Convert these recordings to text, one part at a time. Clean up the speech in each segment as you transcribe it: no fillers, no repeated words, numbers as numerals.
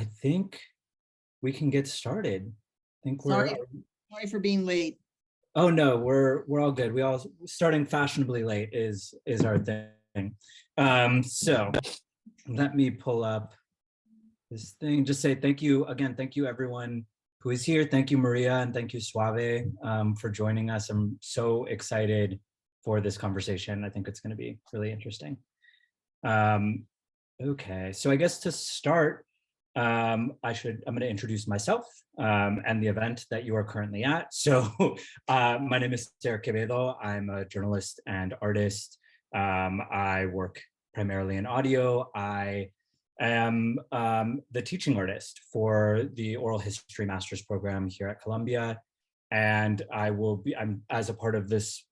I think we can get started. I think we're. Sorry for being late. Oh no, we're all good. We all starting fashionably late is our thing. So let me pull up this thing. Just say thank you again. Thank you everyone who is here. Thank you Maria and thank you Suave for joining us. I'm so excited for this conversation. I think it's going to be really interesting. Okay, so I guess to start, I'm going to introduce myself and the event that you are currently at. So my name is Derek Quevedo. I'm a journalist and artist. I work primarily in audio. I am the teaching artist for the oral history master's program here at Columbia. And I'm as a part of this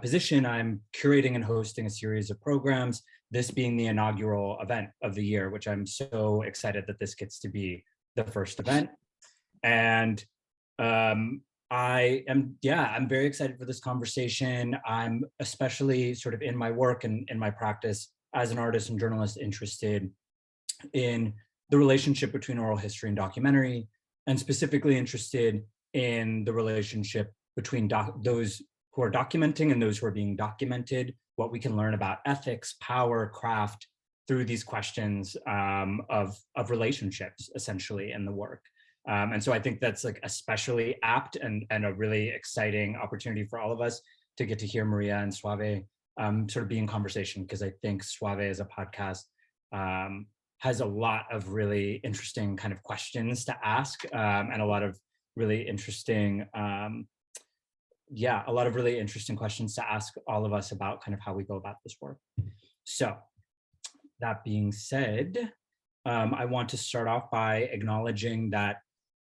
position, I'm curating and hosting a series of programs, this being the inaugural event of the year, which I'm so excited that this gets to be the first event. And I'm very excited for this conversation. I'm especially sort of in my work and in my practice as an artist and journalist interested in the relationship between oral history and documentary, and specifically interested in the relationship between those who are documenting and those who are being documented, what we can learn about ethics, power, craft through these questions of relationships, essentially, in the work. And so I think that's like especially apt and a really exciting opportunity for all of us to get to hear Maria and Suave sort of be in conversation, because I think Suave as a podcast has a lot of really interesting kind of questions to ask and a lot of really interesting questions to ask all of us about kind of how we go about this work. So that being said, I want to start off by acknowledging that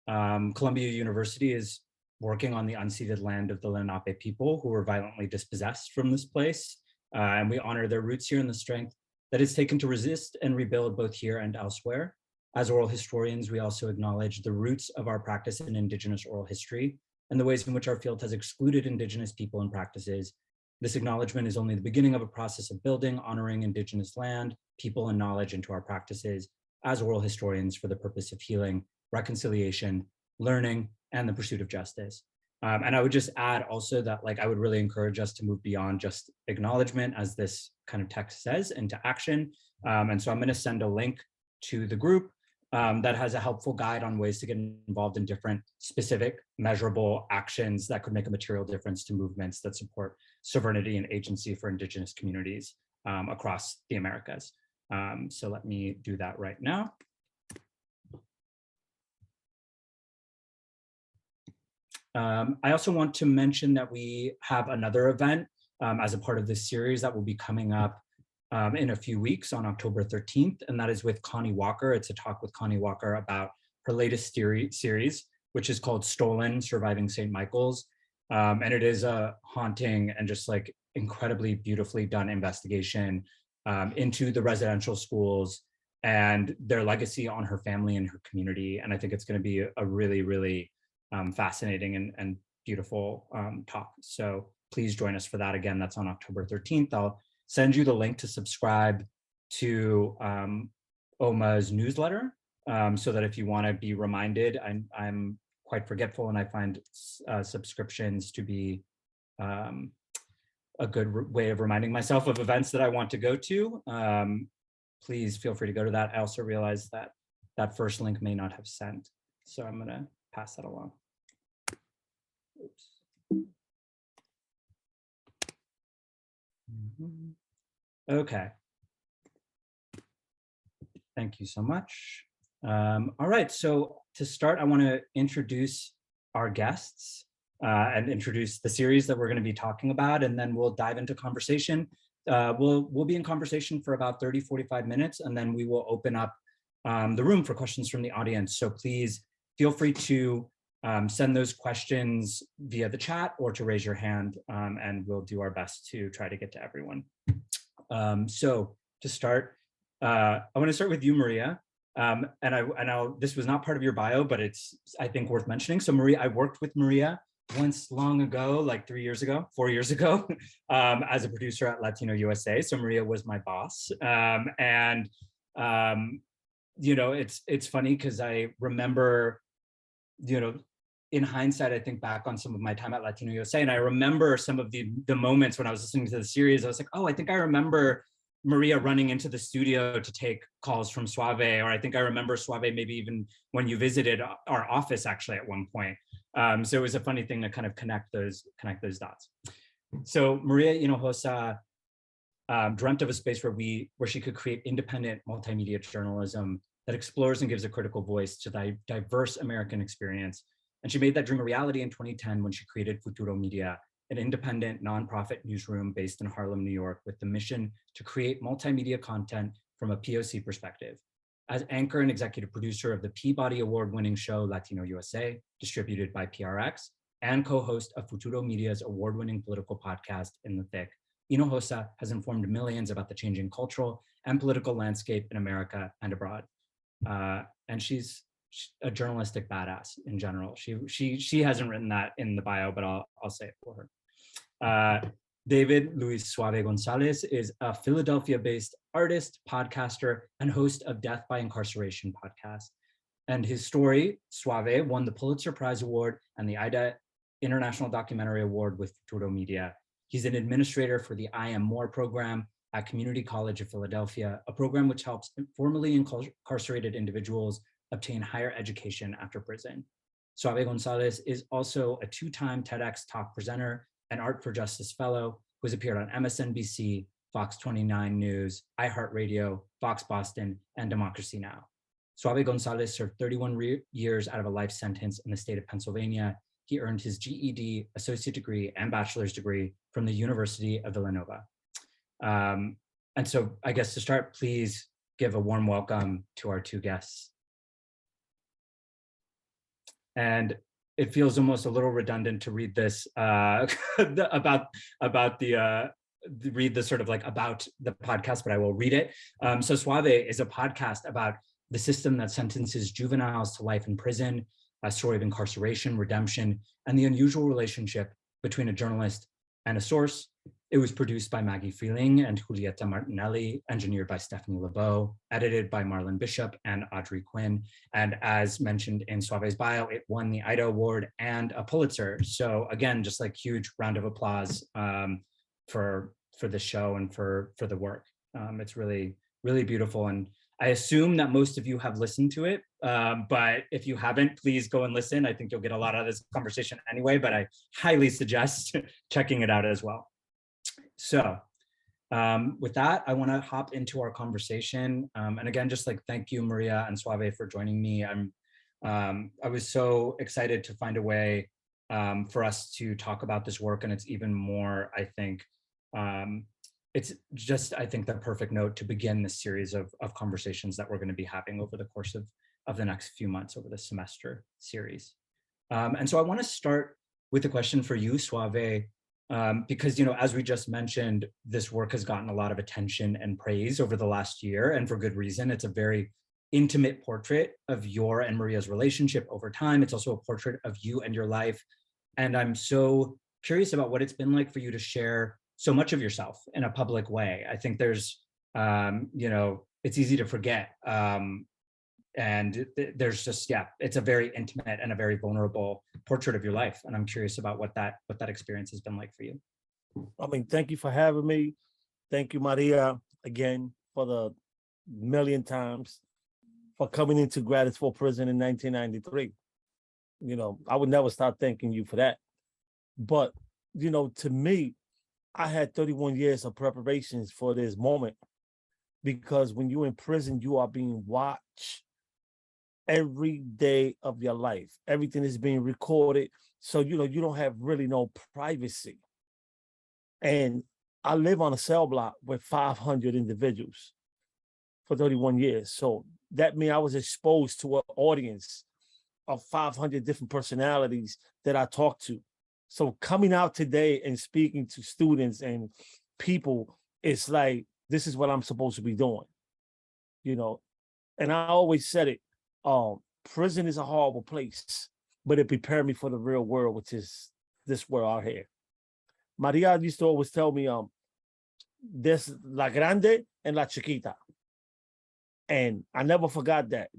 Columbia University is working on the unceded land of the Lenape people who were violently dispossessed from this place. And we honor their roots here and the strength that it's taken to resist and rebuild both here and elsewhere. As oral historians, we also acknowledge the roots of our practice in Indigenous oral history and the ways in which our field has excluded Indigenous people and practices. This acknowledgement is only the beginning of a process of building, honoring Indigenous land, people, and knowledge into our practices as oral historians for the purpose of healing, reconciliation, learning, and the pursuit of justice. And I would just add also that I would really encourage us to move beyond just acknowledgement, as this kind of text says, into action. And so I'm going to send a link to the group that has a helpful guide on ways to get involved in different specific measurable actions that could make a material difference to movements that support sovereignty and agency for Indigenous communities across the Americas. So let me do that right now. I also want to mention that we have another event as a part of this series that will be coming up in a few weeks on October 13th, and that is with Connie Walker. It's a talk with Connie Walker about her latest series, which is called Stolen: Surviving St. Michael's. And it is a haunting and just incredibly beautifully done investigation into the residential schools and their legacy on her family and her community. And I think it's going to be a really, really fascinating and beautiful talk. So please join us for that. Again, that's on October 13th. I'll send you the link to subscribe to OMA's newsletter so that if you want to be reminded, I'm quite forgetful and I find subscriptions to be a good way of reminding myself of events that I want to go to. Please feel free to go to that. I also realize that that first link may not have sent, so I'm going to pass that along. Oops. Okay. Thank you so much. All right, so to start, I want to introduce our guests and introduce the series that we're going to be talking about, and then we'll dive into conversation. We'll be in conversation for about 30-45 minutes, and then we will open up the room for questions from the audience. So please feel free to send those questions via the chat or to raise your hand, and we'll do our best to try to get to everyone. So to start, I want to start with you, Maria. This was not part of your bio, but it's, I think, worth mentioning. So Maria, I worked with Maria once long ago, like 4 years ago, as a producer at Latino USA. So Maria was my boss. it's funny because I remember, in hindsight, I think back on some of my time at Latino USA, and I remember some of the moments when I was listening to the series. I was like, oh, I think I remember Maria running into the studio to take calls from Suave, or I think I remember Suave maybe even when you visited our office actually at one point. So it was a funny thing to kind of connect those dots. So Maria Hinojosa dreamt of a space where she could create independent multimedia journalism that explores and gives a critical voice to the diverse American experience. And she made that dream a reality in 2010 when she created Futuro Media, an independent nonprofit newsroom based in Harlem, New York, with the mission to create multimedia content from a POC perspective. As anchor and executive producer of the Peabody Award-winning show Latino USA, distributed by PRX, and co-host of Futuro Media's award-winning political podcast, In the Thick, Hinojosa has informed millions about the changing cultural and political landscape in America and abroad. And she's a journalistic badass in general. She hasn't written that in the bio, but I'll say it for her. David Luis Suave Gonzalez is a Philadelphia-based artist, podcaster, and host of Death by Incarceration podcast. And his story, Suave, won the Pulitzer-Prize Award and the IDA International Documentary Award with Futuro Media. He's an administrator for the I Am More program at Community College of Philadelphia, a program which helps formerly incarcerated individuals obtain higher education after prison. Suave Gonzalez is also a two-time TEDx Talk presenter and Art for Justice Fellow who has appeared on MSNBC, Fox 29 News, iHeartRadio, Fox Boston, and Democracy Now! Suave Gonzalez served 31 years out of a life sentence in the state of Pennsylvania. He earned his GED, associate degree, and bachelor's degree from the University of Villanova. And so I guess to start, please give a warm welcome to our two guests. And it feels almost a little redundant to read this about the sort of like about the podcast, but I will read it. So Suave is a podcast about the system that sentences juveniles to life in prison, a story of incarceration, redemption, and the unusual relationship between a journalist and a source. It was produced by Maggie Freeling and Julieta Martinelli, engineered by Stephanie LeBeau, edited by Marlon Bishop and Audrey Quinn. And as mentioned in Suave's bio, it won the IDA Award and a Pulitzer. So again, just like huge round of applause for the show and for the work. It's really, really beautiful. And I assume that most of you have listened to it, but if you haven't, please go and listen. I think you'll get a lot out of this conversation anyway, but I highly suggest checking it out as well. So with that, I want to hop into our conversation. And again, just like thank you, Maria and Suave, for joining me. I was so excited to find a way for us to talk about this work, and it's even more, I think, it's just, I think, the perfect note to begin this series of conversations that we're going to be having over the course of the next few months over the semester series. And so I want to start with a question for you, Suave, because, as we just mentioned, this work has gotten a lot of attention and praise over the last year, and for good reason. It's a very intimate portrait of your and Maria's relationship over time. It's also a portrait of you and your life. And I'm so curious about what it's been like for you to share so much of yourself in a public way. I think there's, it's easy to forget. And there's just, it's a very intimate and a very vulnerable portrait of your life. And I'm curious about what that experience has been like for you. I mean, thank you for having me. Thank you, Maria, again, for the million times for coming into Gratis Prison in 1993. I would never stop thanking you for that. But, to me, I had 31 years of preparations for this moment, because when you're in prison, you are being watched every day of your life. Everything is being recorded. So, you don't have really no privacy. And I live on a cell block with 500 individuals for 31 years. So that means I was exposed to an audience of 500 different personalities that I talked to. So coming out today and speaking to students and people, it's like, this is what I'm supposed to be doing, And I always said it, prison is a horrible place, but it prepared me for the real world, which is this world out here. Maria used to always tell me, there's la grande and la chiquita. And I never forgot that,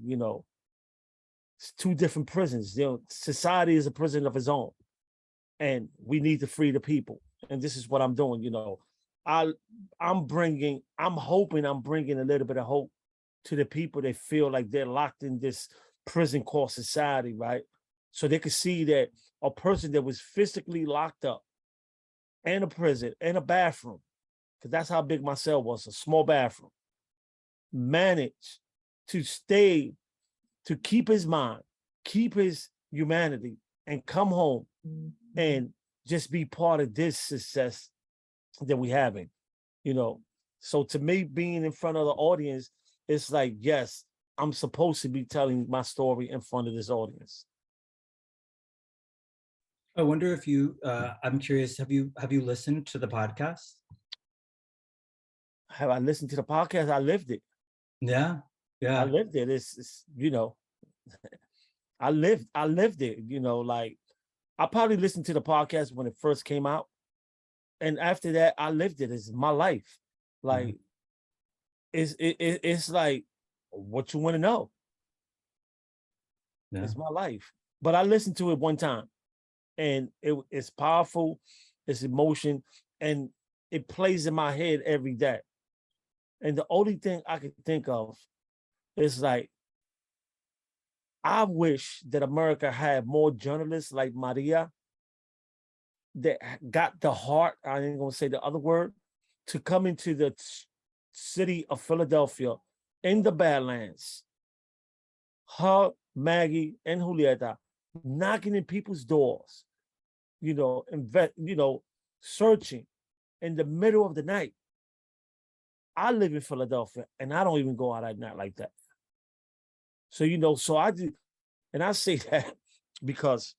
it's two different prisons. Society is a prison of its own, and we need to free the people. And this is what I'm doing. I'm hoping I'm bringing a little bit of hope to the people that feel like they're locked in this prison called society, right? So they could see that a person that was physically locked up in a prison, in a bathroom, because that's how big my cell was, a small bathroom, managed to keep his mind, keep his humanity, and come home and just be part of this success that we having, So to me, being in front of the audience, it's like, yes, I'm supposed to be telling my story in front of this audience. I wonder if I'm curious, have you listened to the podcast? Have I listened to the podcast? I lived it. Yeah. I lived it. It's I lived it, like I probably listened to the podcast when it first came out. And after that, I lived it. It's my life. Like, it's like what you want to know. Yeah. It's my life. But I listened to it one time, and it's powerful, it's emotion, and it plays in my head every day. And the only thing I can think of is like, I wish that America had more journalists like Maria that got the heart, I ain't gonna say the other word, to come into the city of Philadelphia in the Badlands. Her, Maggie, and Julieta knocking in people's doors, searching in the middle of the night. I live in Philadelphia, and I don't even go out at night like that. So, so I do, and I say that because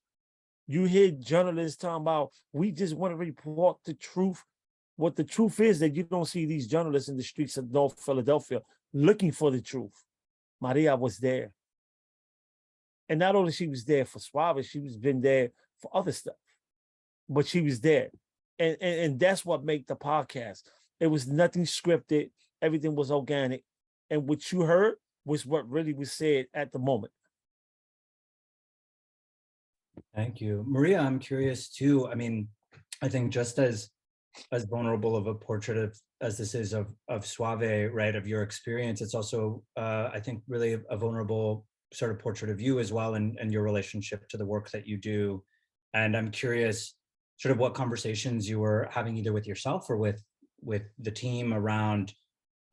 you hear journalists talking about, we just want to report the truth. What the truth is that you don't see these journalists in the streets of North Philadelphia looking for the truth. Maria was there. And not only she was there for Suave, she was been there for other stuff, but she was there. And that's what made the podcast. It was nothing scripted. Everything was organic. And what you heard was what really was said at the moment. Thank you. Maria, I'm curious too. I mean, I think just as vulnerable of a portrait as this is of Suave, right, of your experience, it's also, I think, really a vulnerable sort of portrait of you as well, and your relationship to the work that you do. And I'm curious sort of what conversations you were having either with yourself or with the team around,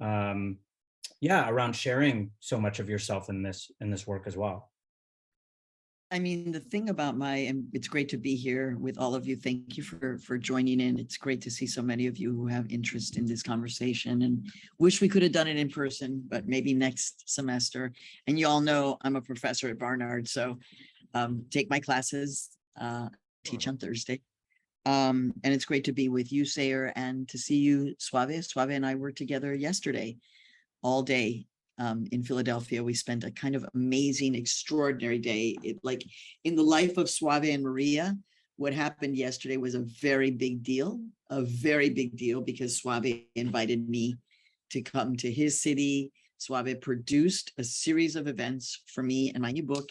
around sharing so much of yourself in this work as well. I mean, the thing about and it's great to be here with all of you. Thank you for joining in. It's great to see so many of you who have interest in this conversation, and wish we could have done it in person, but maybe next semester. And you all know I'm a professor at Barnard, so take my classes, teach on Thursday. And it's great to be with you, Sayer, and to see you, Suave. Suave and I were together yesterday all day. In Philadelphia, we spent a kind of amazing, extraordinary day. Like in the life of Suave and Maria, what happened yesterday was a very big deal, because Suave invited me to come to his city. Suave produced a series of events for me and my new book,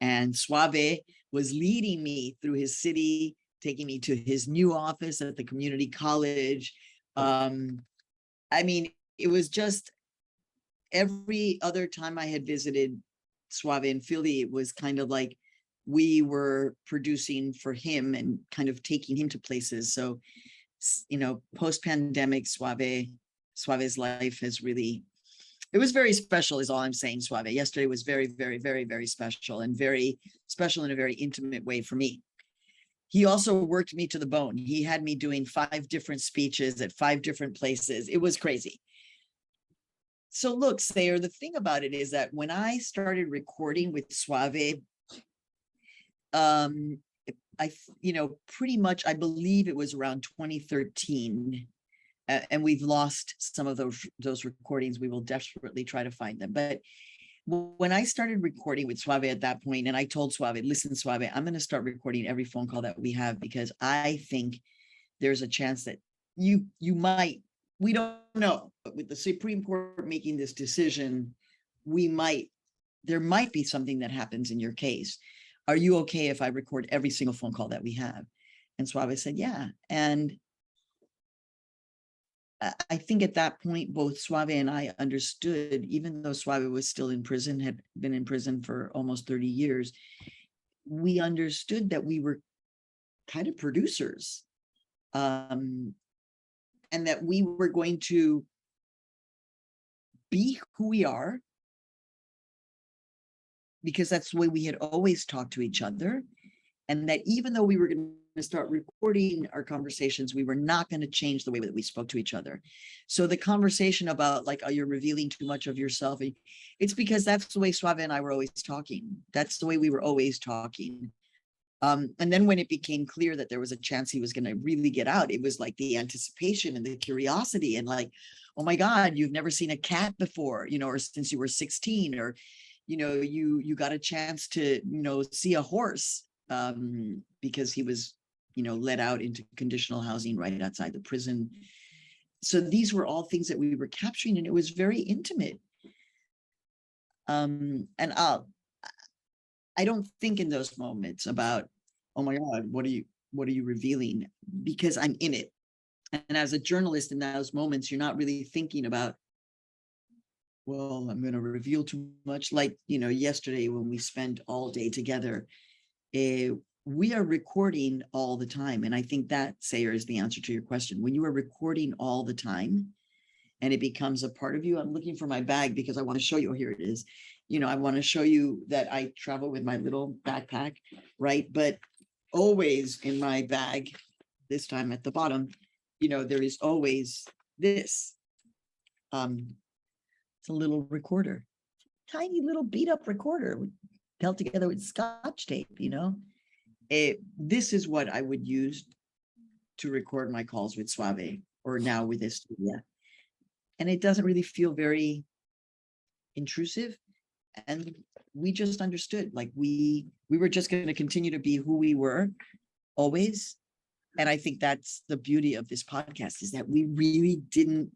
and Suave was leading me through his city, taking me to his new office at the community college. I mean, it was just, every other time I had visited Suave in Philly, it was kind of like we were producing for him and kind of taking him to places. So, post-pandemic, Suave's life has really, it was very special is all I'm saying, Suave. Yesterday was very, very, very, very special, and very special in a very intimate way for me. He also worked me to the bone. He had me doing 5 different speeches at 5 different places. It was crazy. So look, Sayer, the thing about it is that when I started recording with Suave, pretty much, I believe it was around 2013, and we've lost some of those recordings. We will desperately try to find them. But when I started recording with Suave at that point, and I told Suave, listen, Suave, I'm going to start recording every phone call that we have, because I think there's a chance that you might, we don't know, but with the Supreme Court making this decision there might be something that happens in your case. Are you okay if I record every single phone call that we have? And Suave said, yeah. And I think at that point, both Suave and I understood, even though Suave was still in prison, had been in prison for almost 30 years, we understood that we were kind of producers, and that we were going to be who we are, because that's the way we had always talked to each other. And that even though we were going to start recording our conversations, we were not going to change the way that we spoke to each other. So the conversation about like, are you revealing too much of yourself? It's because that's the way Suave and I were always talking. That's the way we were always talking. And then when it became clear that there was a chance he was going to really get out, it was like the anticipation and the curiosity and like, oh my God, you've never seen a cat before, or since you were 16, or, you got a chance to, see a horse, because he was, let out into conditional housing right outside the prison. So these were all things that we were capturing, and it was very intimate. And I don't think in those moments about, oh my God, what are you revealing? Because I'm in it. And as a journalist in those moments, you're not really thinking about, well, I'm going to reveal too much. Like, yesterday when we spent all day together, we are recording all the time. And I think that, Sayer, is the answer to your question. When you are recording all the time and it becomes a part of you, I'm looking for my bag because I want to show you, here it is. I want to show you that I travel with my little backpack, right? But always in my bag, this time at the bottom, there is always this. It's a little recorder, tiny little beat up recorder held together with Scotch tape, This is what I would use to record my calls with Suave, or now with Estudia. And it doesn't really feel very intrusive. And we just understood, like we were just going to continue to be who we were always. And I think that's the beauty of this podcast, is that we really didn't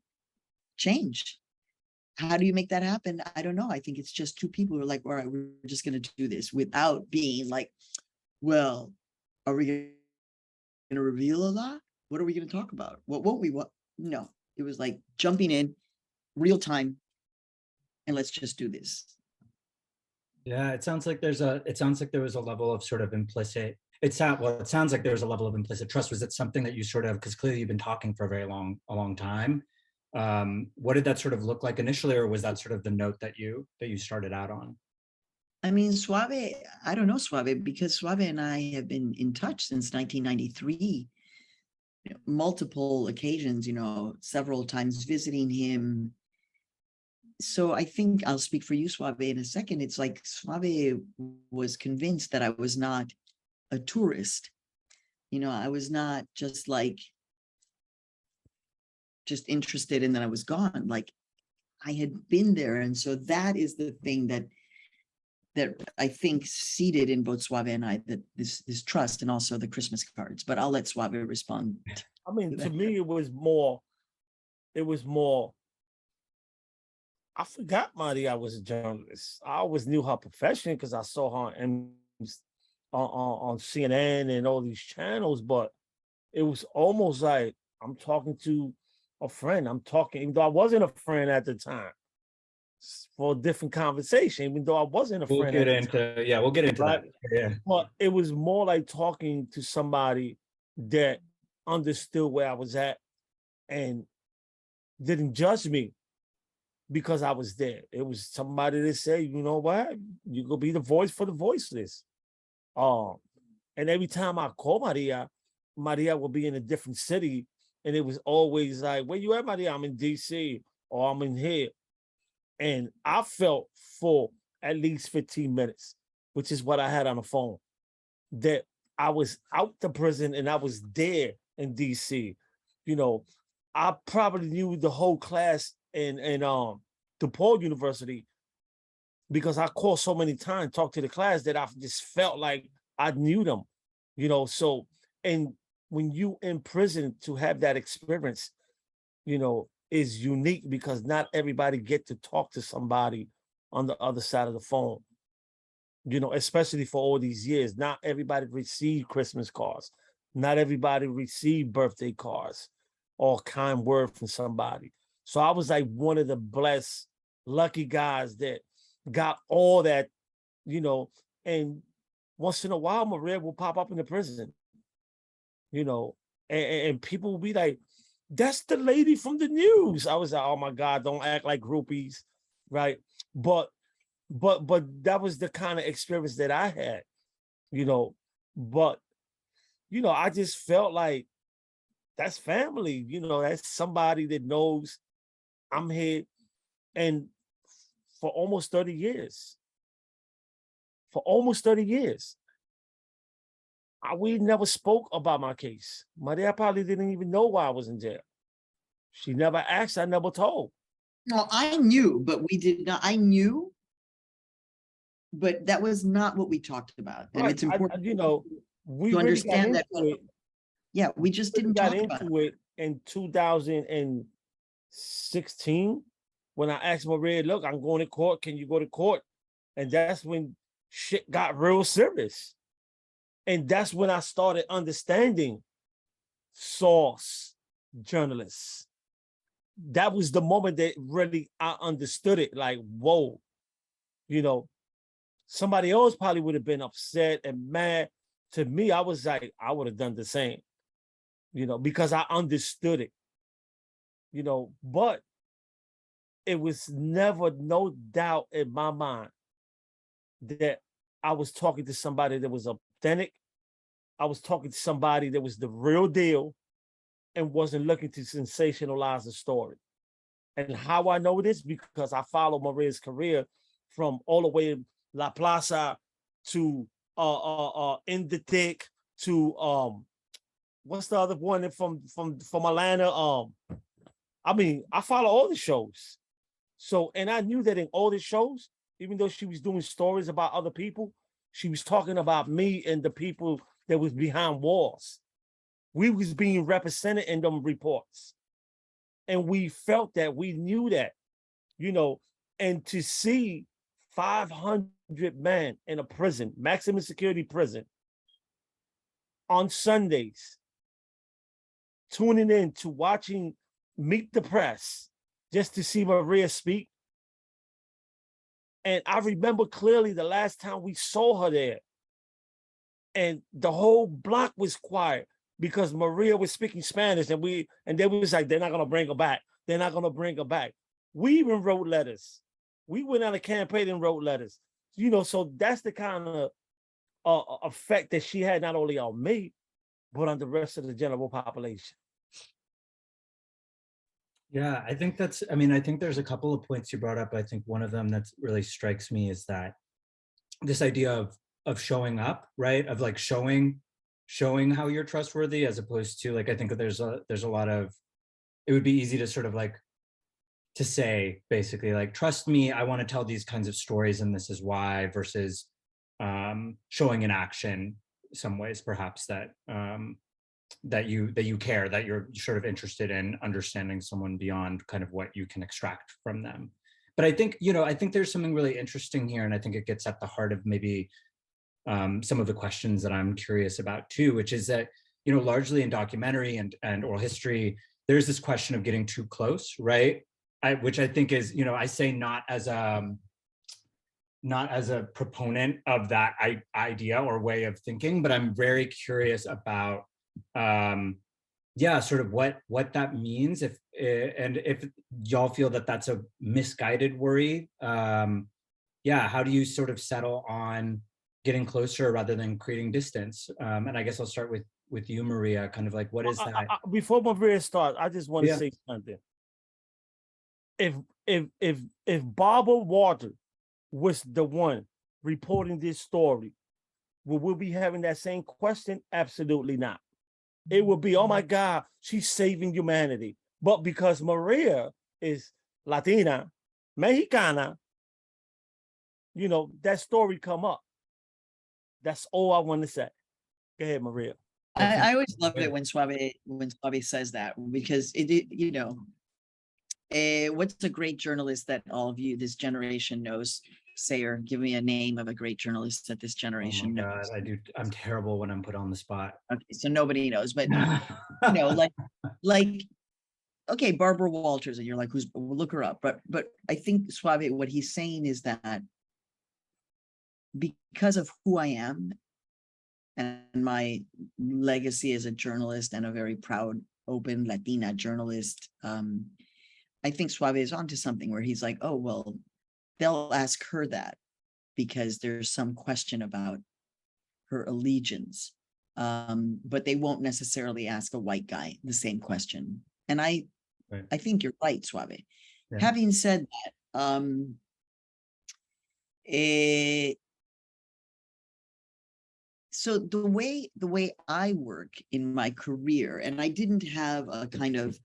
change. How do you make that happen? I don't know. I think it's just two people who are like, all right, we're just going to do this, without being like, well, are we going to reveal a lot? What are we going to talk about? What won't we? What? No, it was like jumping in real time and let's just do this. Yeah, it sounds like there was a level of sort of implicit, it sounds like there's a level of implicit trust. Was it something that you sort of, because clearly you've been talking for a long time. What did that sort of look like initially, or was that sort of the note that you started out on? I mean, Suave, I don't know Suave, because Suave and I have been in touch since 1993, multiple occasions, several times visiting him. So I think I'll speak for you, Suave, in a second. It's like Suave was convinced that I was not a tourist. I was not just interested and then I was gone. Like, I had been there. And so that is the thing that I think seeded in both Suave and I, that this trust, and also the Christmas cards. But I'll let Suave respond. I mean, to me, it was more, I forgot Maria was a journalist. I always knew her profession because I saw her on CNN and all these channels, but it was almost like I'm talking to a friend. Even though I wasn't a friend at the time, for a different conversation, even though I wasn't a friend. We'll get into that. Yeah. But it was more like talking to somebody that understood where I was at and didn't judge me because I was there. It was somebody that said, you know what, you gonna be the voice for the voiceless. And every time I call Maria would be in a different city, and it was always like, where you at, Maria? I'm in DC, or I'm in here. And I felt for at least 15 minutes, which is what I had on the phone, that I was out the prison and I was there in DC. I probably knew the whole class in DePaul University because I called so many times, talked to the class, that I just felt like I knew them, So, and when you in prison, to have that experience, is unique because not everybody get to talk to somebody on the other side of the phone. You know, especially for all these years. Not everybody received Christmas cards. Not everybody received birthday cards or kind word from somebody. So I was like one of the blessed, lucky guys that got all that, you know, and once in a while, Maria will pop up in the prison, you know, and people will be like, that's the lady from the news. I was like, oh my God, don't act like groupies, right? But that was the kind of experience that I had, you know. But, you know, I just felt like that's family, you know, that's somebody that knows I'm here. And for almost 30 years, we never spoke about my case. Maria probably didn't even know why I was in jail. She never asked, I never told. No, I knew, but we did not. I knew, but that was not what we talked about. And Right. it's important, you know, we to really understand got that. into it. Yeah, we just We didn't got talk about it. into it in 2016 when I asked Maria, look, I'm going to court. Can you go to court? And that's when shit got real serious. And that's when I started understanding source journalists. That was the moment that really I understood it. Like, whoa, you know, somebody else probably would have been upset and mad. To me, I was like, I would have done the same, you know, because I understood it, you know, but it was never no doubt in my mind that I was talking to somebody that was authentic. I was talking to somebody that was the real deal and wasn't looking to sensationalize the story. And how I know this, because I follow Maria's career from all the way La Plaza to In the Thick to what's the other one from Atlanta? I mean, I follow all the shows. So, and I knew that in all the shows, even though she was doing stories about other people, she was talking about me and the people that was behind walls. We was being represented in them reports. And we felt that, we knew that, you know, and to see 500 men in a prison, maximum security prison, on Sundays, tuning in to watching Meet the Press, just to see Maria speak. And I remember clearly the last time we saw her there, and the whole block was quiet because Maria was speaking Spanish, and they was like, they're not gonna bring her back. They're not gonna bring her back. We even wrote letters. We went on a campaign and wrote letters. You know, so that's the kind of effect that she had not only on me, but on the rest of the general population. Yeah, I think that's, I mean, I think there's a couple of points you brought up. I think one of them that really strikes me is that this idea of showing up, right? Of like showing how you're trustworthy, as opposed to like, I think that there's a lot of, it would be easy to sort of like, to say basically like, trust me, I want to tell these kinds of stories and this is why, versus showing in action some ways perhaps that that you care, that you're sort of interested in understanding someone beyond kind of what you can extract from them. But I think, you know, I think there's something really interesting here, and I think it gets at the heart of maybe some of the questions that I'm curious about too, which is that, you know, largely in documentary and oral history, there's this question of getting too close, right? Which I think is, you know, I say not as a proponent of that idea or way of thinking, but I'm very curious about yeah, sort of what that means, if y'all feel that that's a misguided worry. Yeah, how do you sort of settle on getting closer rather than creating distance? And I guess I'll start with you, Maria, kind of like, what is that? Before Maria starts, I just want to say something. If Barbara Walter was the one reporting this story, will we be having that same question? Absolutely not. It would be, oh my God, she's saving humanity. But because Maria is Latina, Mexicana, you know, that story come up. That's all I want to say. Go ahead, Maria. I always love it when Suave says that, because it, you know, What's a great journalist that all of you, this generation knows? Sayer, give me a name of a great journalist that this Oh my generation knows. God, I'm terrible when I'm put on the spot. Okay, so nobody knows, but you know, like, okay, Barbara Walters, and you're like, who's, look her up. But I think Suave, what he's saying is that because of who I am and my legacy as a journalist and a very proud, open Latina journalist, I think Suave is onto something where he's like, oh, well, they'll ask her that because there's some question about her allegiance. But they won't necessarily ask a white guy the same question. And I think you're right, Suave. Yeah. Having said that, so the way I work in my career, and I didn't have a kind of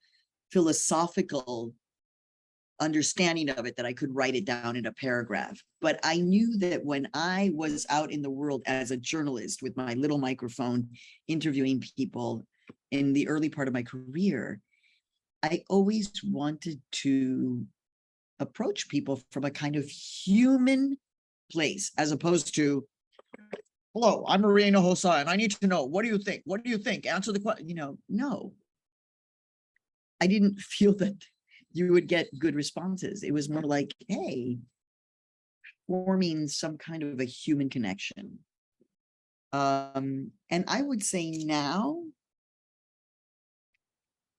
philosophical understanding of it that I could write it down in a paragraph, but I knew that when I was out in the world as a journalist with my little microphone interviewing people in the early part of my career, I always wanted to approach people from a kind of human place, as opposed to, hello, I'm Maria Hinojosa, and I need to know, what do you think? What do you think? Answer the question. You know, no. I didn't feel that you would get good responses. It was more like, hey, forming some kind of a human connection. And I would say now,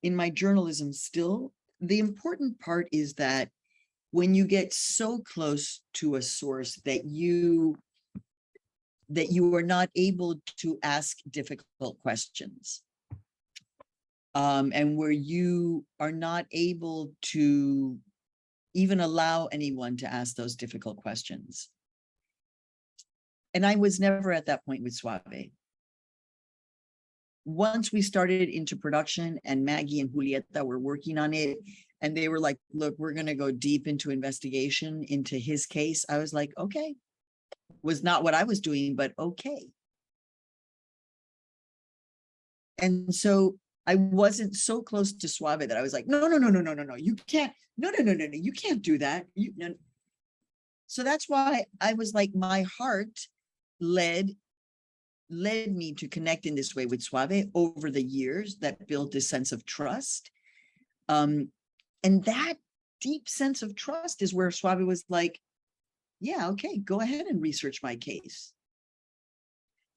in my journalism still, the important part is that when you get so close to a source that you are not able to ask difficult questions, and where you are not able to even allow anyone to ask those difficult questions. And I was never at that point with Suave. Once we started into production and Maggie and Julieta were working on it, and they were like, look, we're going to go deep into investigation into his case, I was like, okay. Was not what I was doing, but okay. And so I wasn't so close to Suave that I was like, no, you can't, no, you can't do that. No. So that's why I was like, my heart led me to connect in this way with Suave over the years that built this sense of trust. And that deep sense of trust is where Suave was like, yeah, okay, go ahead and research my case.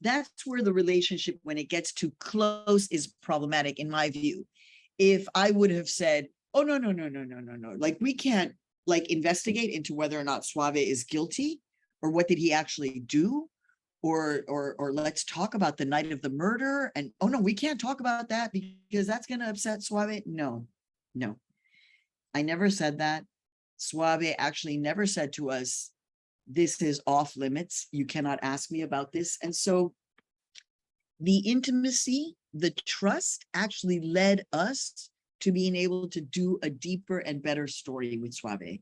That's where the relationship, when it gets too close, is problematic in my view. If I would have said, oh, no, like we can't like investigate into whether or not Suave is guilty, or what did he actually do, or let's talk about the night of the murder, and oh no, we can't talk about that because that's going to upset Suave. No, I never said that. Suave actually never said to us, this is off limits, you cannot ask me about this. And so the intimacy, the trust actually led us to being able to do a deeper and better story with Suave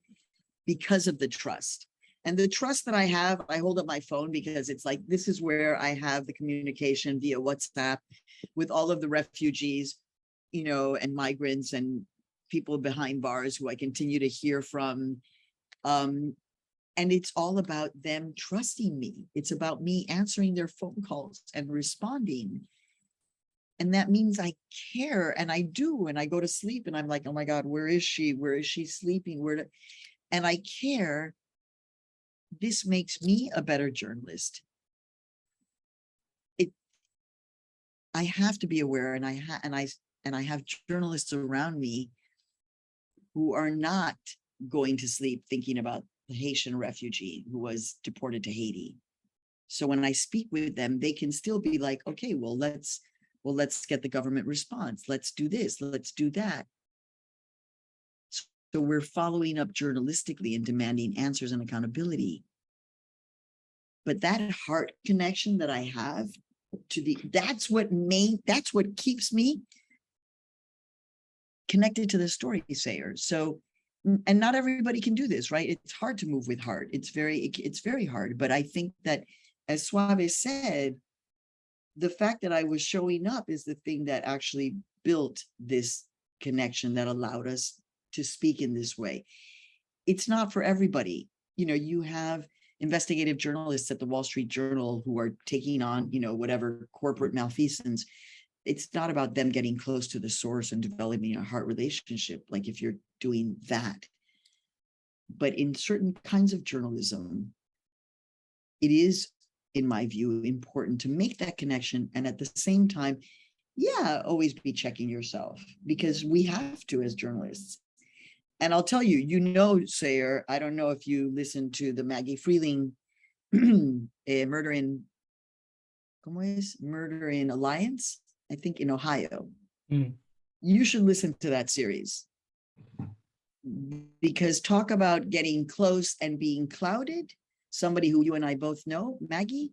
because of the trust. And the trust that I have, I hold up my phone because it's like, this is where I have the communication via WhatsApp with all of the refugees, you know, and migrants and people behind bars who I continue to hear from. And it's all about them trusting me. It's about me answering their phone calls and responding. And that means I care, and I do. And I go to sleep and I'm like, oh my God, where is she? Where is she sleeping? And I care. This makes me a better journalist. I have to be aware, and I have journalists around me who are not going to sleep thinking about the Haitian refugee who was deported to Haiti. So when I speak with them, they can still be like, okay, well, let's get the government response. Let's do this, let's do that. So we're following up journalistically and demanding answers and accountability. But that heart connection that I have to that's what keeps me connected to the story sayer. So, and not everybody can do this, right? It's hard to move with heart. It's very hard. But I think that, as Suave said, the fact that I was showing up is the thing that actually built this connection that allowed us to speak in this way. It's not for everybody. You know, you have investigative journalists at the Wall Street Journal who are taking on, you know, whatever corporate malfeasance. It's not about them getting close to the source and developing a heart relationship, like if you're doing that. But in certain kinds of journalism, it is, in my view, important to make that connection. And at the same time, yeah, always be checking yourself, because we have to as journalists. And I'll tell you, you know, Sayer, I don't know if you listened to the Maggie Freeling Murder in Alliance, I think in Ohio. Mm. You should listen to that series, because talk about getting close and being clouded. Somebody who you and I both know, Maggie,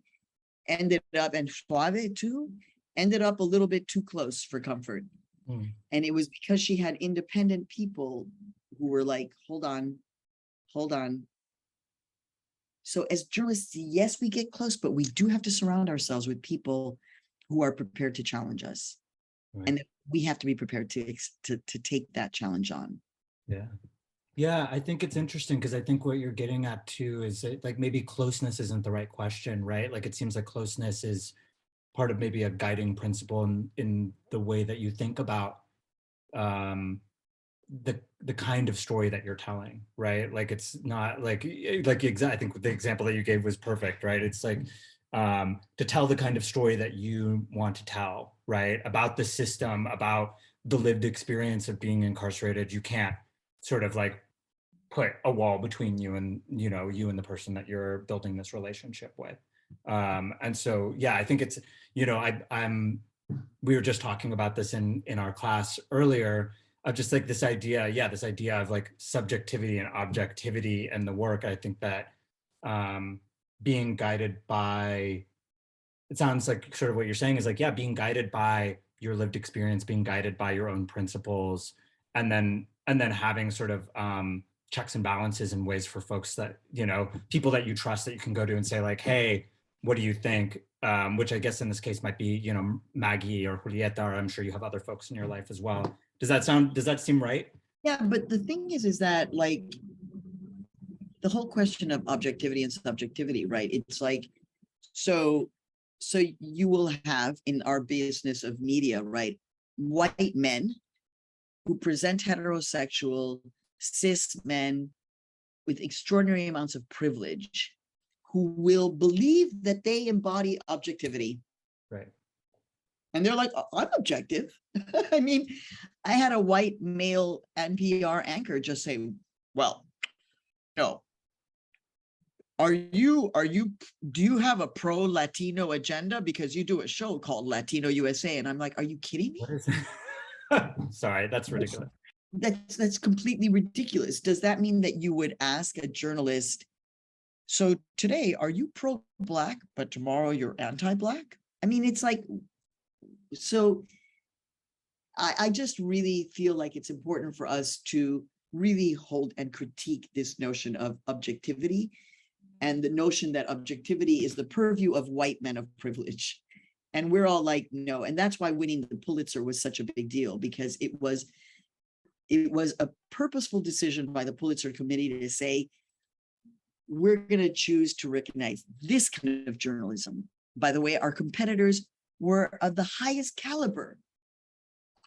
ended up, and Suave too, ended up a little bit too close for comfort. Mm. And it was because she had independent people who were like, hold on. So as journalists, yes, we get close, but we do have to surround ourselves with people who are prepared to challenge us. Right. And we have to be prepared to take that challenge on. Yeah. Yeah, I think it's interesting because I think what you're getting at too is that, like, maybe closeness isn't the right question, right? Like, it seems like closeness is part of maybe a guiding principle in the way that you think about the kind of story that you're telling, right? Like, it's not like I think the example that you gave was perfect, right? It's like to tell the kind of story that you want to tell, right? About the system, about the lived experience of being incarcerated. You can't sort of like put a wall between you and, you know, you and the person that you're building this relationship with. And so, yeah, I think it's, you know, we were just talking about this in our class earlier, of just like this idea of like subjectivity and objectivity in the work. I think that being guided by, it sounds like sort of what you're saying is like, yeah, being guided by your lived experience, being guided by your own principles, and then having sort of checks and balances in ways for folks that, you know, people that you trust, that you can go to and say like, hey, what do you think? Which I guess in this case might be, you know, Maggie or Julieta, or I'm sure you have other folks in your life as well. Does that seem right? Yeah, but the thing is that like the whole question of objectivity and subjectivity, right? It's like, so you will have in our business of media, right, white men who present heterosexual cis men with extraordinary amounts of privilege, who will believe that they embody objectivity. Right. And they're like, I'm objective. I mean, I had a white male NPR anchor just say, well, no. Do you have a pro-Latino agenda? Because you do a show called Latino USA. And I'm like, are you kidding me? What is it? Sorry, that's ridiculous. That's completely ridiculous. Does that mean that you would ask a journalist, so today, are you pro-Black, but tomorrow you're anti-Black? I mean, it's like, so I just really feel like it's important for us to really hold and critique this notion of objectivity, and the notion that objectivity is the purview of white men of privilege. And we're all like, no. And that's why winning the Pulitzer was such a big deal, because it was a purposeful decision by the Pulitzer Committee to say, we're going to choose to recognize this kind of journalism. By the way, our competitors were of the highest caliber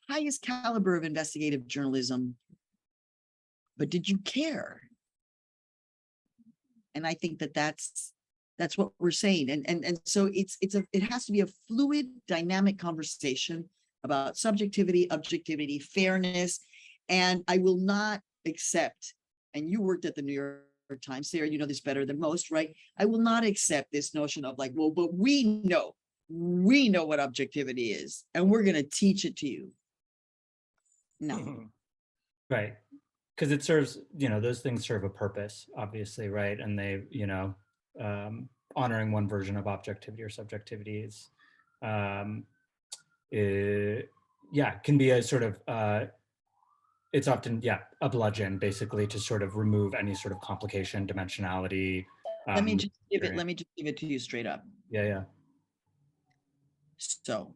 of investigative journalism. But did you care? And I think that that's what we're saying. And so it has to be a fluid, dynamic conversation about subjectivity, objectivity, fairness. And I will not accept, and you worked at the New York Times, Sarah, you know this better than most, right? I will not accept this notion of like, well, but we know what objectivity is, and we're going to teach it to you. No. Right. Because it serves, you know, those things serve a purpose, obviously, right? And they, you know, honoring one version of objectivity or subjectivity is, can be a sort of, it's often, a bludgeon, basically, to sort of remove any sort of complication, dimensionality. Let me just give it to you straight up. Yeah. So,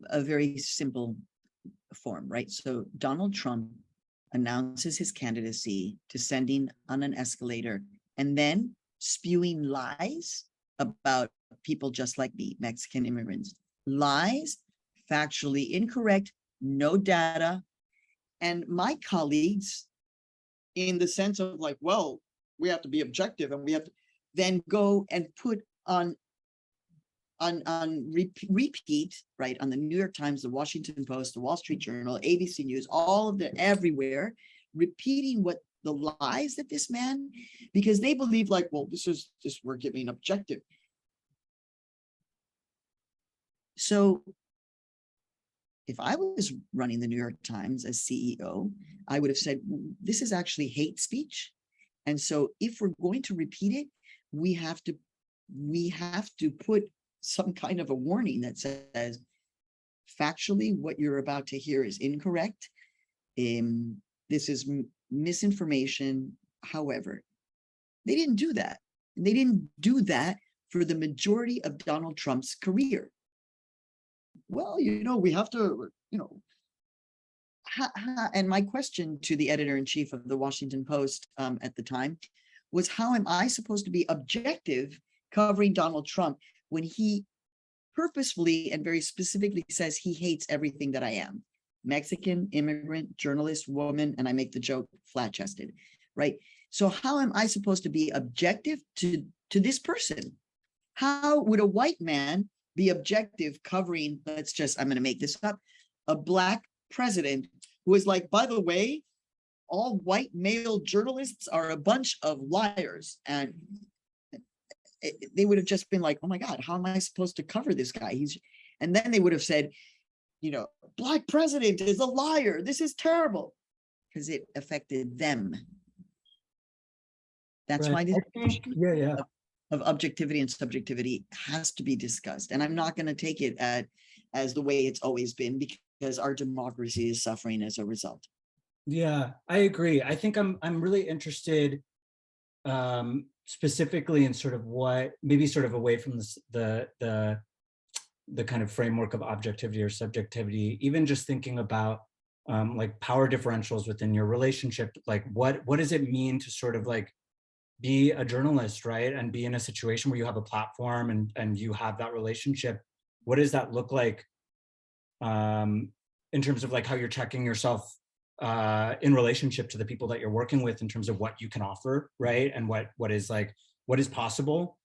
a very simple form, right? So Donald Trump announces his candidacy, descending on an escalator, and then spewing lies about people just like me, Mexican immigrants. Lies, factually incorrect, no data. And my colleagues, in the sense of like, well, we have to be objective and we have to then go and put on repeat, right, on the New York Times, the Washington Post, the Wall Street Journal, ABC News, all of the everywhere, repeating what the lies that this man, because they believe like, well, this is just, we're giving objective. So if I was running the New York Times as CEO, I would have said, this is actually hate speech. And so if we're going to repeat it, we have to put some kind of a warning that says, factually, what you're about to hear is incorrect. This is misinformation. However, they didn't do that. And they didn't do that for the majority of Donald Trump's career. Well, we have to, and my question to the editor-in-chief of the Washington Post at the time was, how am I supposed to be objective covering Donald Trump when he purposefully and very specifically says he hates everything that I am? Mexican, immigrant, journalist, woman, and I make the joke, flat-chested, right? So how am I supposed to be objective to this person? How would a white man be objective covering, I'm going to make this up, a Black president who is like, by the way, all white male journalists are a bunch of liars? And they would have just been like, oh my God, how am I supposed to cover this guy? And then they would have said, Black president is a liar. This is terrible, because it affected them. That's Right. why this Yeah. of objectivity and subjectivity has to be discussed. And I'm not going to take it as the way it's always been, because our democracy is suffering as a result. Yeah, I agree. I think I'm really interested specifically in sort of what, maybe sort of away from the kind of framework of objectivity or subjectivity, even just thinking about like power differentials within your relationship. Like what does it mean to sort of like be a journalist, right? And be in a situation where you have a platform and you have that relationship. What does that look like in terms of like how you're checking yourself in relationship to the people that you're working with in terms of what you can offer, right? And what is possible.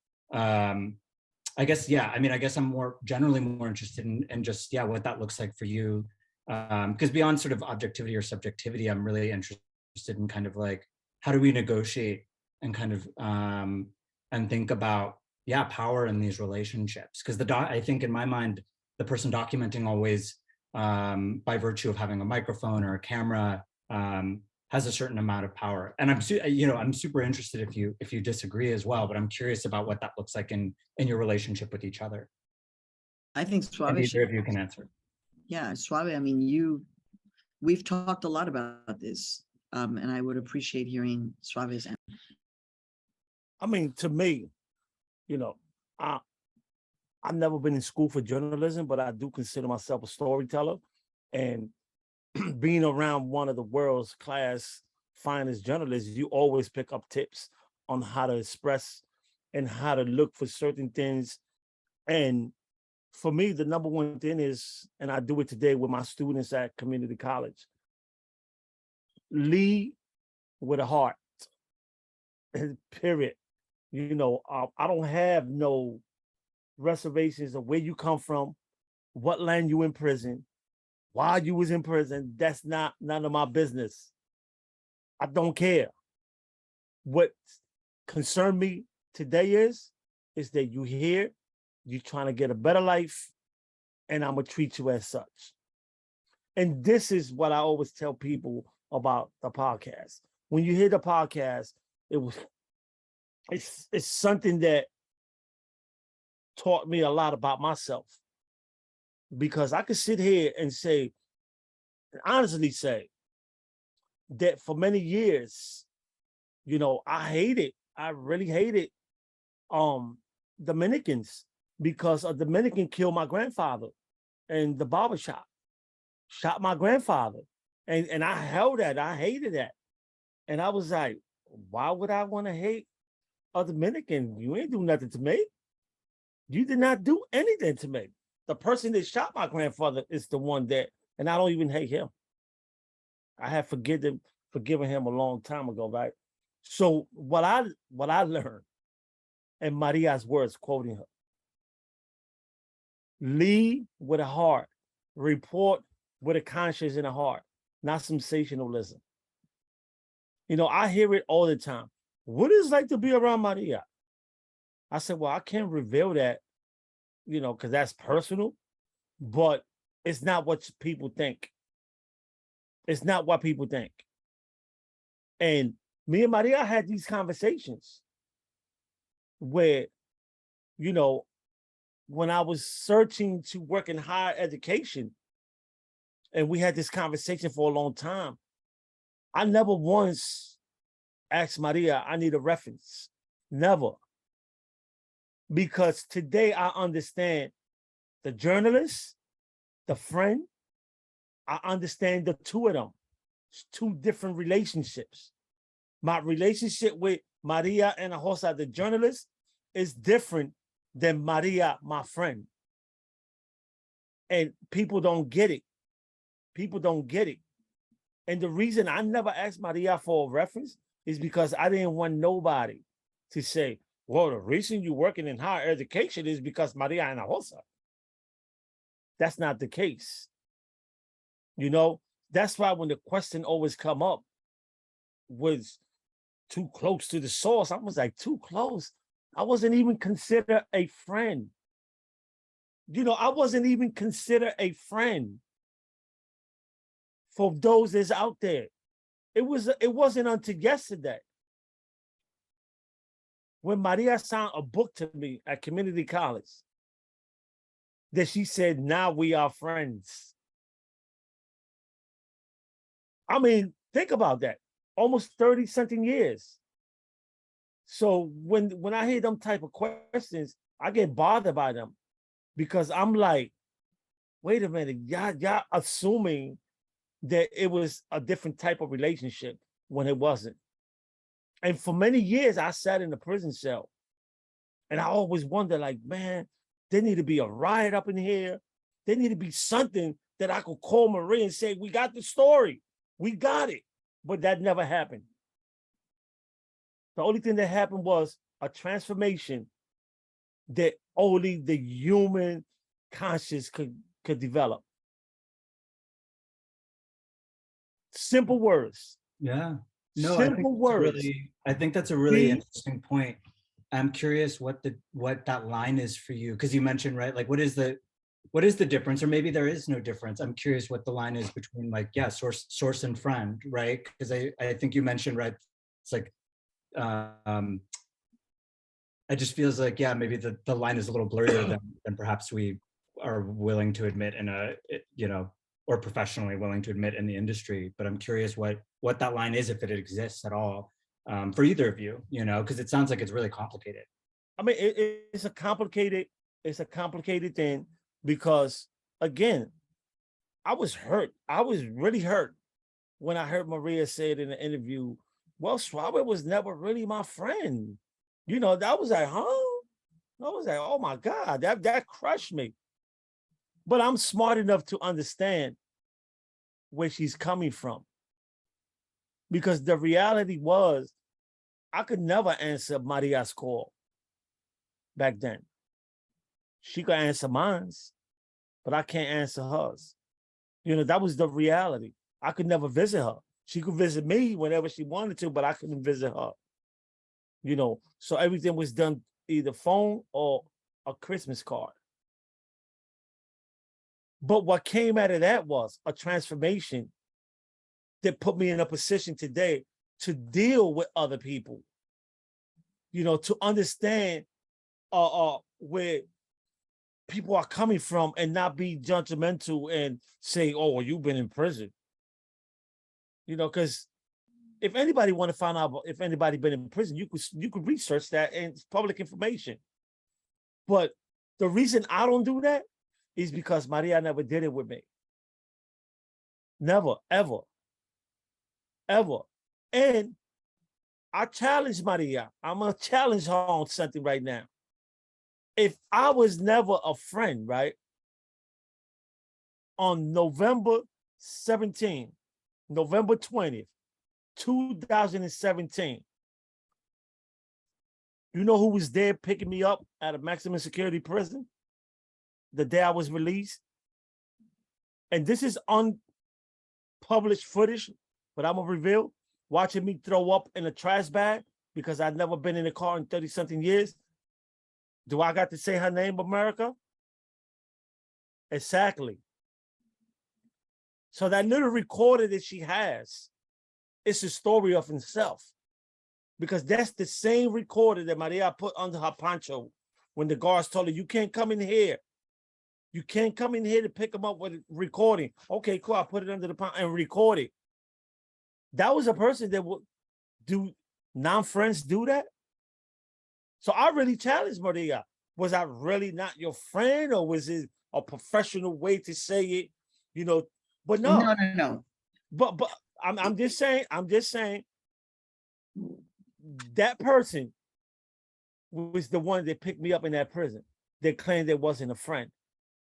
I guess, yeah, I mean, I guess I'm generally more interested in just, yeah, what that looks like for you. Because beyond sort of objectivity or subjectivity, I'm really interested in kind of like, how do we negotiate and kind of, and think about, yeah, power in these relationships? Because I think in my mind, the person documenting always, by virtue of having a microphone or a camera, has a certain amount of power. And I'm super interested if you disagree as well, but I'm curious about what that looks like in your relationship with each other. I think Suave, either of you can answer. Yeah, Suave, I mean, we've talked a lot about this, and I would appreciate hearing Suave's answer. I mean, to me, I've never been in school for journalism, but I do consider myself a storyteller. And being around one of the world's class finest journalists, you always pick up tips on how to express and how to look for certain things. And for me, the number one thing is, and I do it today with my students at community college, lead with a heart, period. I don't have no reservations of where you come from, what land you in prison, why you was in prison. That's none of my business. I don't care. What concerned me today is that you here, you trying to get a better life, and I'm gonna treat you as such. And this is what I always tell people about the podcast. When you hear the podcast, it's something that taught me a lot about myself, because I could sit here and say, and honestly say, that for many years, I really hated Dominicans, because a Dominican killed my grandfather in the barbershop. shot my grandfather. And I held that. I hated that. And I was like, why would I want to hate a Dominican? You ain't do nothing to me. You did not do anything to me. The person that shot my grandfather is the one that, and I don't even hate him. I had forgiven him a long time ago, right? So what I learned, and Maria's words, quoting her, lead with a heart, report with a conscience and a heart, not sensationalism. You know, I hear it all the time. What is it like to be around Maria? I said, well, I can't reveal that, you know, because that's personal, but it's not what people think. It's not what people think. And me and Maria had these conversations where, you know, when I was searching to work in higher education, and we had this conversation for a long time, I never once asked Maria, I need a reference. Never. Because today I understand the journalist, the friend, I understand the two of them. It's two different relationships. My relationship with Maria and Hinojosa, the journalist, is different than Maria, my friend. And people don't get it. People don't get it. And the reason I never asked Maria for a reference is because I didn't want nobody to say, well, the reason you're working in higher education is because Maria and Hinojosa. That's not the case. You know, that's why when the question always come up was too close to the source, I was like, too close? I wasn't even considered a friend. You know, I wasn't even considered a friend for those that's out there. It wasn't until yesterday when Maria signed a book to me at community college that she said, now we are friends. I mean, think about that. Almost 30-something years. So when I hear them type of questions, I get bothered by them because I'm like, wait a minute, y'all assuming that it was a different type of relationship when it wasn't. And for many years, I sat in the prison cell and I always wondered, like, man, there need to be a riot up in here. There need to be something that I could call Maria and say, we got the story. We got it. But that never happened. The only thing that happened was a transformation that only the human conscience could develop. Simple words. Yeah. No, Simple words. I think that's a really interesting point. I'm curious what that line is for you, because you mentioned, right, like what is the difference, or maybe there is no difference. I'm curious what the line is between, like, yeah, source and friend, right? Because I think you mentioned, right, it's like it just feels like, yeah, maybe the line is a little blurrier than perhaps we are willing to admit in a, you know, or professionally willing to admit in the industry. But I'm curious what that line is, if it exists at all, for either of you, you know, because it sounds like it's really complicated. I mean, it's a complicated thing because, again, I was hurt. I was really hurt when I heard Maria say it in the interview. Well, Suave was never really my friend. You know, that was like, huh? I was like, oh my God, that crushed me. But I'm smart enough to understand where she's coming from. Because the reality was, I could never answer Maria's call back then. She could answer mine, but I can't answer hers. You know, that was the reality. I could never visit her. She could visit me whenever she wanted to, but I couldn't visit her. You know, so everything was done either phone or a Christmas card. But what came out of that was a transformation that put me in a position today to deal with other people, you know, to understand where people are coming from and not be judgmental and say, oh, well, you've been in prison. You know, because if anybody want to find out if anybody been in prison, you could research that, and it's public information. But the reason I don't do that is because Maria never did it with me. Never, ever, ever. And I challenge Maria. I'm gonna challenge her on something right now. If I was never a friend, right? On November 17, November 20th, 2017, you know who was there picking me up at a maximum security prison the day I was released? And this is unpublished footage, but I'm gonna reveal, watching me throw up in a trash bag because I'd never been in a car in 30 something years. Do I got to say her name, America? Exactly. So that little recorder that she has, it's a story of himself. Because that's the same recorder that Maria put under her poncho when the guards told her, you can't come in here. You can't come in here to pick them up with recording. Okay, cool, I put it under the poncho and record it. That was a person that would do, non-friends do that? So I really challenged Maria. Was I really not your friend, or was it a professional way to say it? You know, but no. No. But I'm just saying, that person was the one that picked me up in that prison. They claimed it wasn't a friend,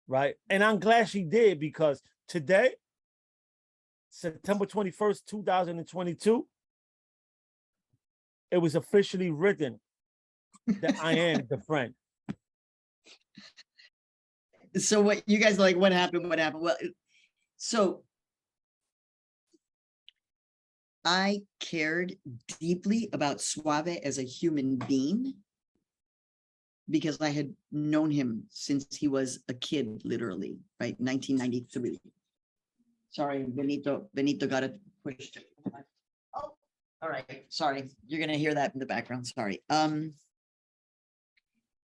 right? And I'm glad she did, because today, September 21st, 2022, it was officially written that I am the friend. So what you guys are like, what happened? Well, so I cared deeply about Suave as a human being because I had known him since he was a kid, literally, right? 1993. Sorry, Benito got it pushed. Oh, all right. Sorry. You're going to hear that in the background. Sorry.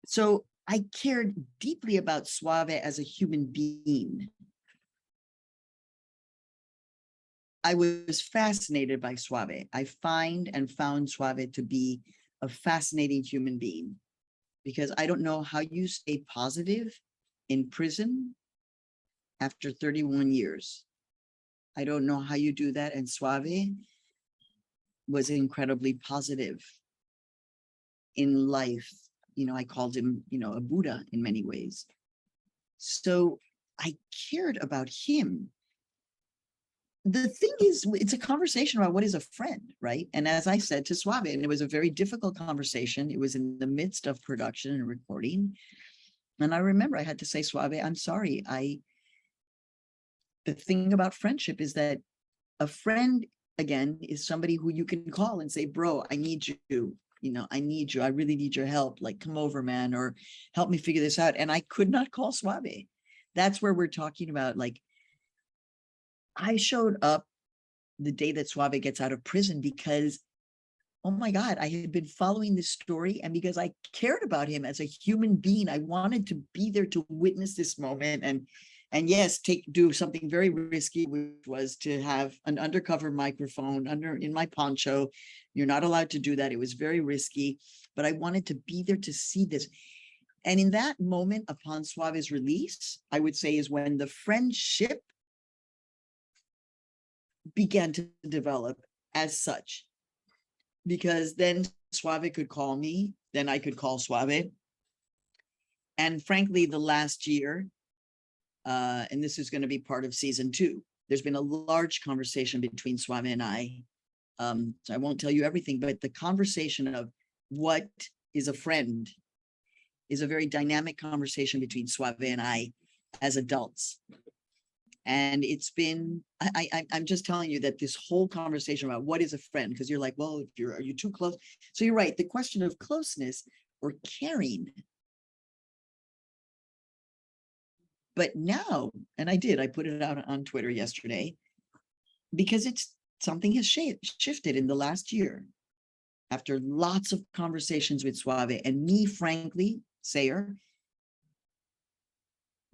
So I cared deeply about Suave as a human being. I was fascinated by Suave. I found Suave to be a fascinating human being, because I don't know how you stay positive in prison after 31 years. I don't know how you do that. And Suave was incredibly positive in life. You know, I called him, you know, a Buddha in many ways. So I cared about him. The thing is, it's a conversation about what is a friend, right? And as I said to Suave, and it was a very difficult conversation. It was in the midst of production and recording. And I remember I had to say, Suave, I'm sorry. The thing about friendship is that a friend, again, is somebody who you can call and say, bro, I need you. You know, I need you. I really need your help. Like, come over, man, or help me figure this out. And I could not call Suave. That's where we're talking about, like, I showed up the day that Suave gets out of prison because, oh my God, I had been following this story. And because I cared about him as a human being, I wanted to be there to witness this moment. And yes, do something very risky, which was to have an undercover microphone in my poncho. You're not allowed to do that. It was very risky, but I wanted to be there to see this. And in that moment, upon Suave's release, I would say is when the friendship began to develop as such, because then Suave could call me, then I could call Suave. And frankly, the last year, and this is going to be part of season 2, there's been a large conversation between Suave and I. So I won't tell you everything, but the conversation of what is a friend is a very dynamic conversation between Suave and I as adults. And it's been, I'm just telling you that this whole conversation about what is a friend, because you're like, well, are you too close? So you're right. The question of closeness or caring. But now, and I put it out on Twitter yesterday, because something has shifted in the last year after lots of conversations with Suave and me, frankly, Sayer,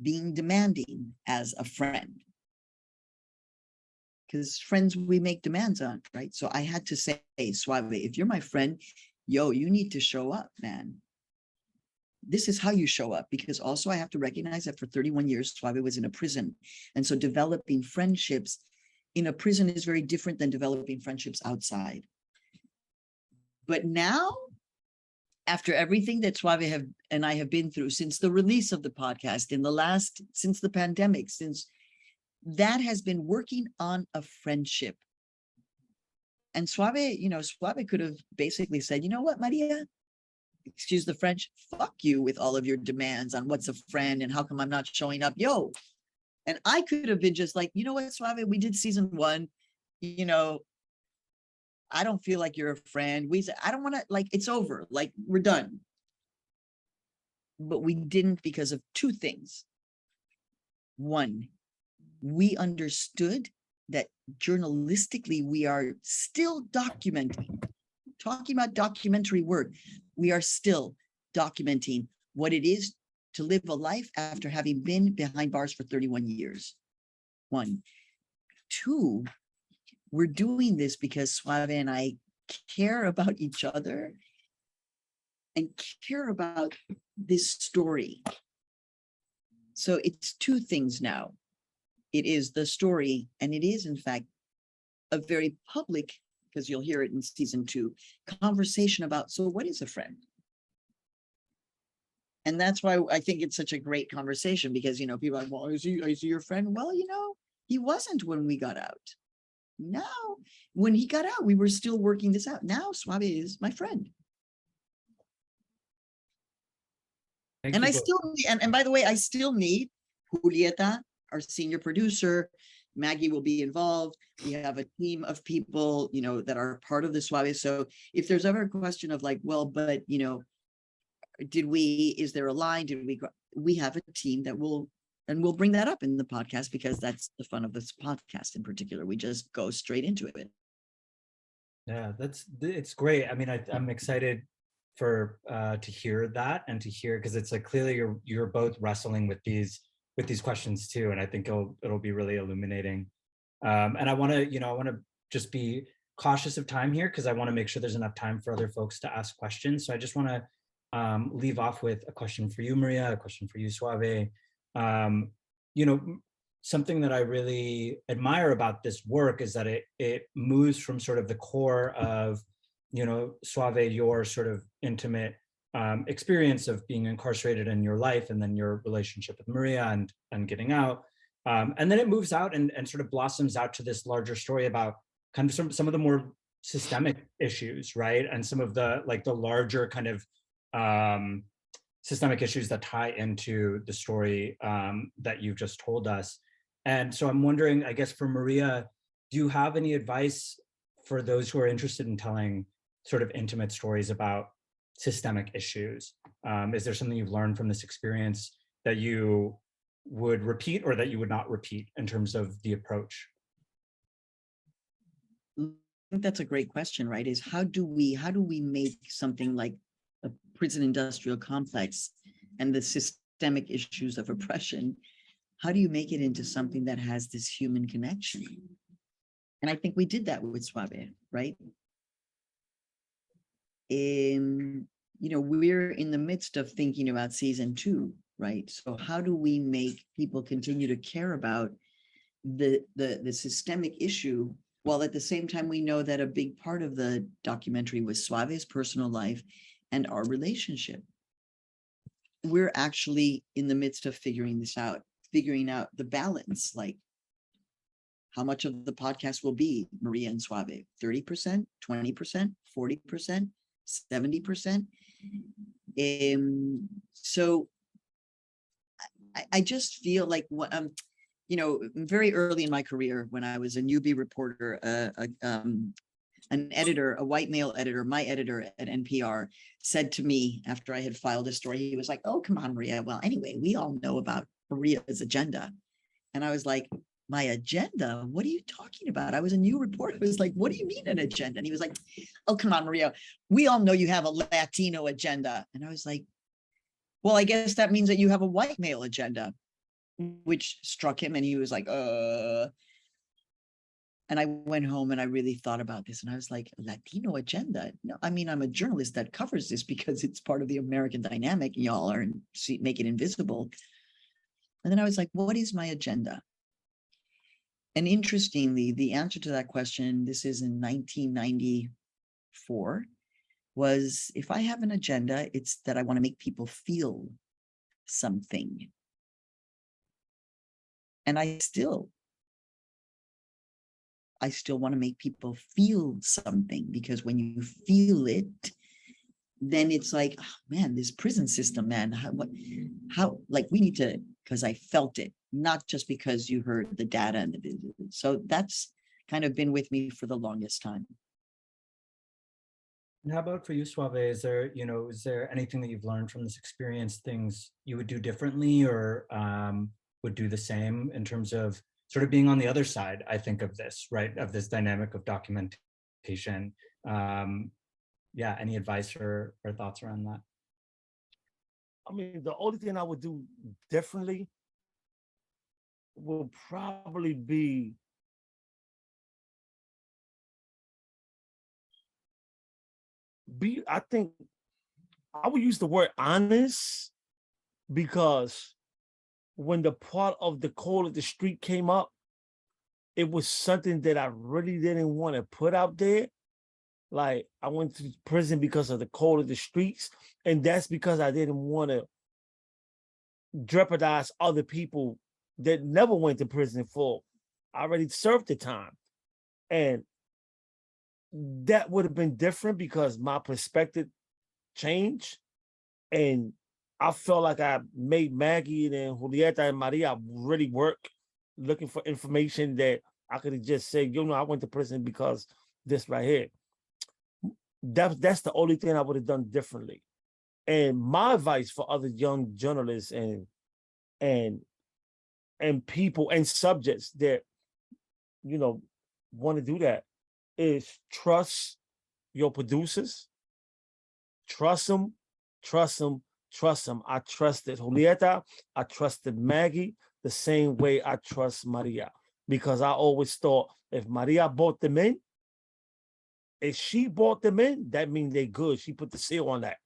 being demanding as a friend. Because friends, we make demands on, right? So I had to say, hey, Suave, if you're my friend, yo, you need to show up, man. This is how you show up, because also I have to recognize that for 31 years, Suave was in a prison. And so developing friendships in a prison is very different than developing friendships outside. But now, after everything that Suave and I have been through since the release of the podcast, since the pandemic, since that has been working on a friendship. And Suave, Suave could have basically said, you know what, Maria, excuse the French, fuck you with all of your demands on what's a friend and how come I'm not showing up, yo. And I could have been just like, you know what, Suave, we did season 1, I don't feel like you're a friend. I don't want to, like, it's over. Like, we're done. But we didn't because of 2 things. 1, we understood that journalistically, we are still documenting, talking about documentary work. We are still documenting what it is to live a life after having been behind bars for 31 years. 1. 2, we're doing this because Suave and I care about each other and care about this story. So it's 2 things now. It is the story, and it is, in fact, a very public, because you'll hear it in season 2, conversation about, so what is a friend? And that's why I think it's such a great conversation, because, people are like, well, is he your friend? Well, he wasn't when we got out. Now, when he got out, we were still working this out. Now Suave is my friend. And I still, and by the way, I still need Julieta, our senior producer. Maggie will be involved. We have a team of people, that are part of the Suave. So if there's ever a question of like, well, but, is there a line? We have a team that will, and we'll bring that up in the podcast, because that's the fun of this podcast in particular. We just go straight into it. Yeah, it's great. I mean, I'm excited to hear that, and to hear, because it's like clearly you're both wrestling with these questions too, and I think it'll be really illuminating. And I want to just be cautious of time here, because I want to make sure there's enough time for other folks to ask questions. So I just want to leave off with a question for you, Maria, a question for you, Suave. Something that I really admire about this work is that it moves from sort of the core of, Suave, your sort of intimate experience of being incarcerated in your life, and then your relationship with Maria and getting out. And then it moves out and sort of blossoms out to this larger story about kind of some of the more systemic issues, right? And some of the larger kind of systemic issues that tie into the story that you've just told us. And so I'm wondering, I guess for Maria, do you have any advice for those who are interested in telling sort of intimate stories about systemic issues? Is there something you've learned from this experience that you would repeat, or that you would not repeat, in terms of the approach? I think that's a great question, right? Is how do we make something like a prison industrial complex and the systemic issues of oppression, how do you make it into something that has this human connection? And I think we did that with Suave, right? We're in the midst of thinking about season 2, right? So how do we make people continue to care about the systemic issue, while at the same time we know that a big part of the documentary was Suave's personal life and our relationship? We're actually in the midst of figuring out the balance, like how much of the podcast will be Maria and Suave, 30%, 20%, 40%, 70%. So I just feel like, very early in my career, when I was a newbie reporter, an editor, a white male editor, my editor at NPR, said to me after I had filed a story, he was like, "Oh, come on, Maria. Well, anyway, we all know about Maria's agenda." And I was like, "My agenda? What are you talking about?" I was a new reporter. I was like, "What do you mean an agenda?" And he was like, "Oh, come on, Maria. We all know you have a Latino agenda." And I was like, "Well, I guess that means that you have a white male agenda," which struck him. And he was like, And I went home and I really thought about this. And I was like, Latino agenda? No, I mean, I'm a journalist that covers this because it's part of the American dynamic. Y'all are make it invisible. And then I was like, what is my agenda? And interestingly, the answer to that question, this is in 1994, was if I have an agenda, it's that I want to make people feel something. And I still want to make people feel something, because when you feel it, then it's like, oh, man, this prison system, man, how, like, we need to, because I felt it, not just because you heard the data and the, so that's kind of been with me for the longest time. And how about for you, Suave? Is there, is there anything that you've learned from this experience, things you would do differently or would do the same in terms of sort of being on the other side, I think, of this, right? Of this dynamic of documentation. Yeah, any advice or thoughts around that? I mean, the only thing I would do differently will probably be I think I would use the word honest, because when the part of the call of the street came up, it was something that I really didn't want to put out there. Like, I went to prison because of the call of the streets, and that's because I didn't want to jeopardize other people that never went to prison for already served the time. And that would have been different because my perspective changed. And I felt like I made Maggie and Julieta and Maria really work looking for information that I could have just said, I went to prison because this right here. That's the only thing I would have done differently. And my advice for other young journalists and people and subjects that want to do that is trust your producers. Trust them, trust them, trust them. I trusted Julieta, I trusted Maggie the same way I trust Maria, because I always thought if Maria bought them in, if she bought them in, that means they good. She put the seal on that.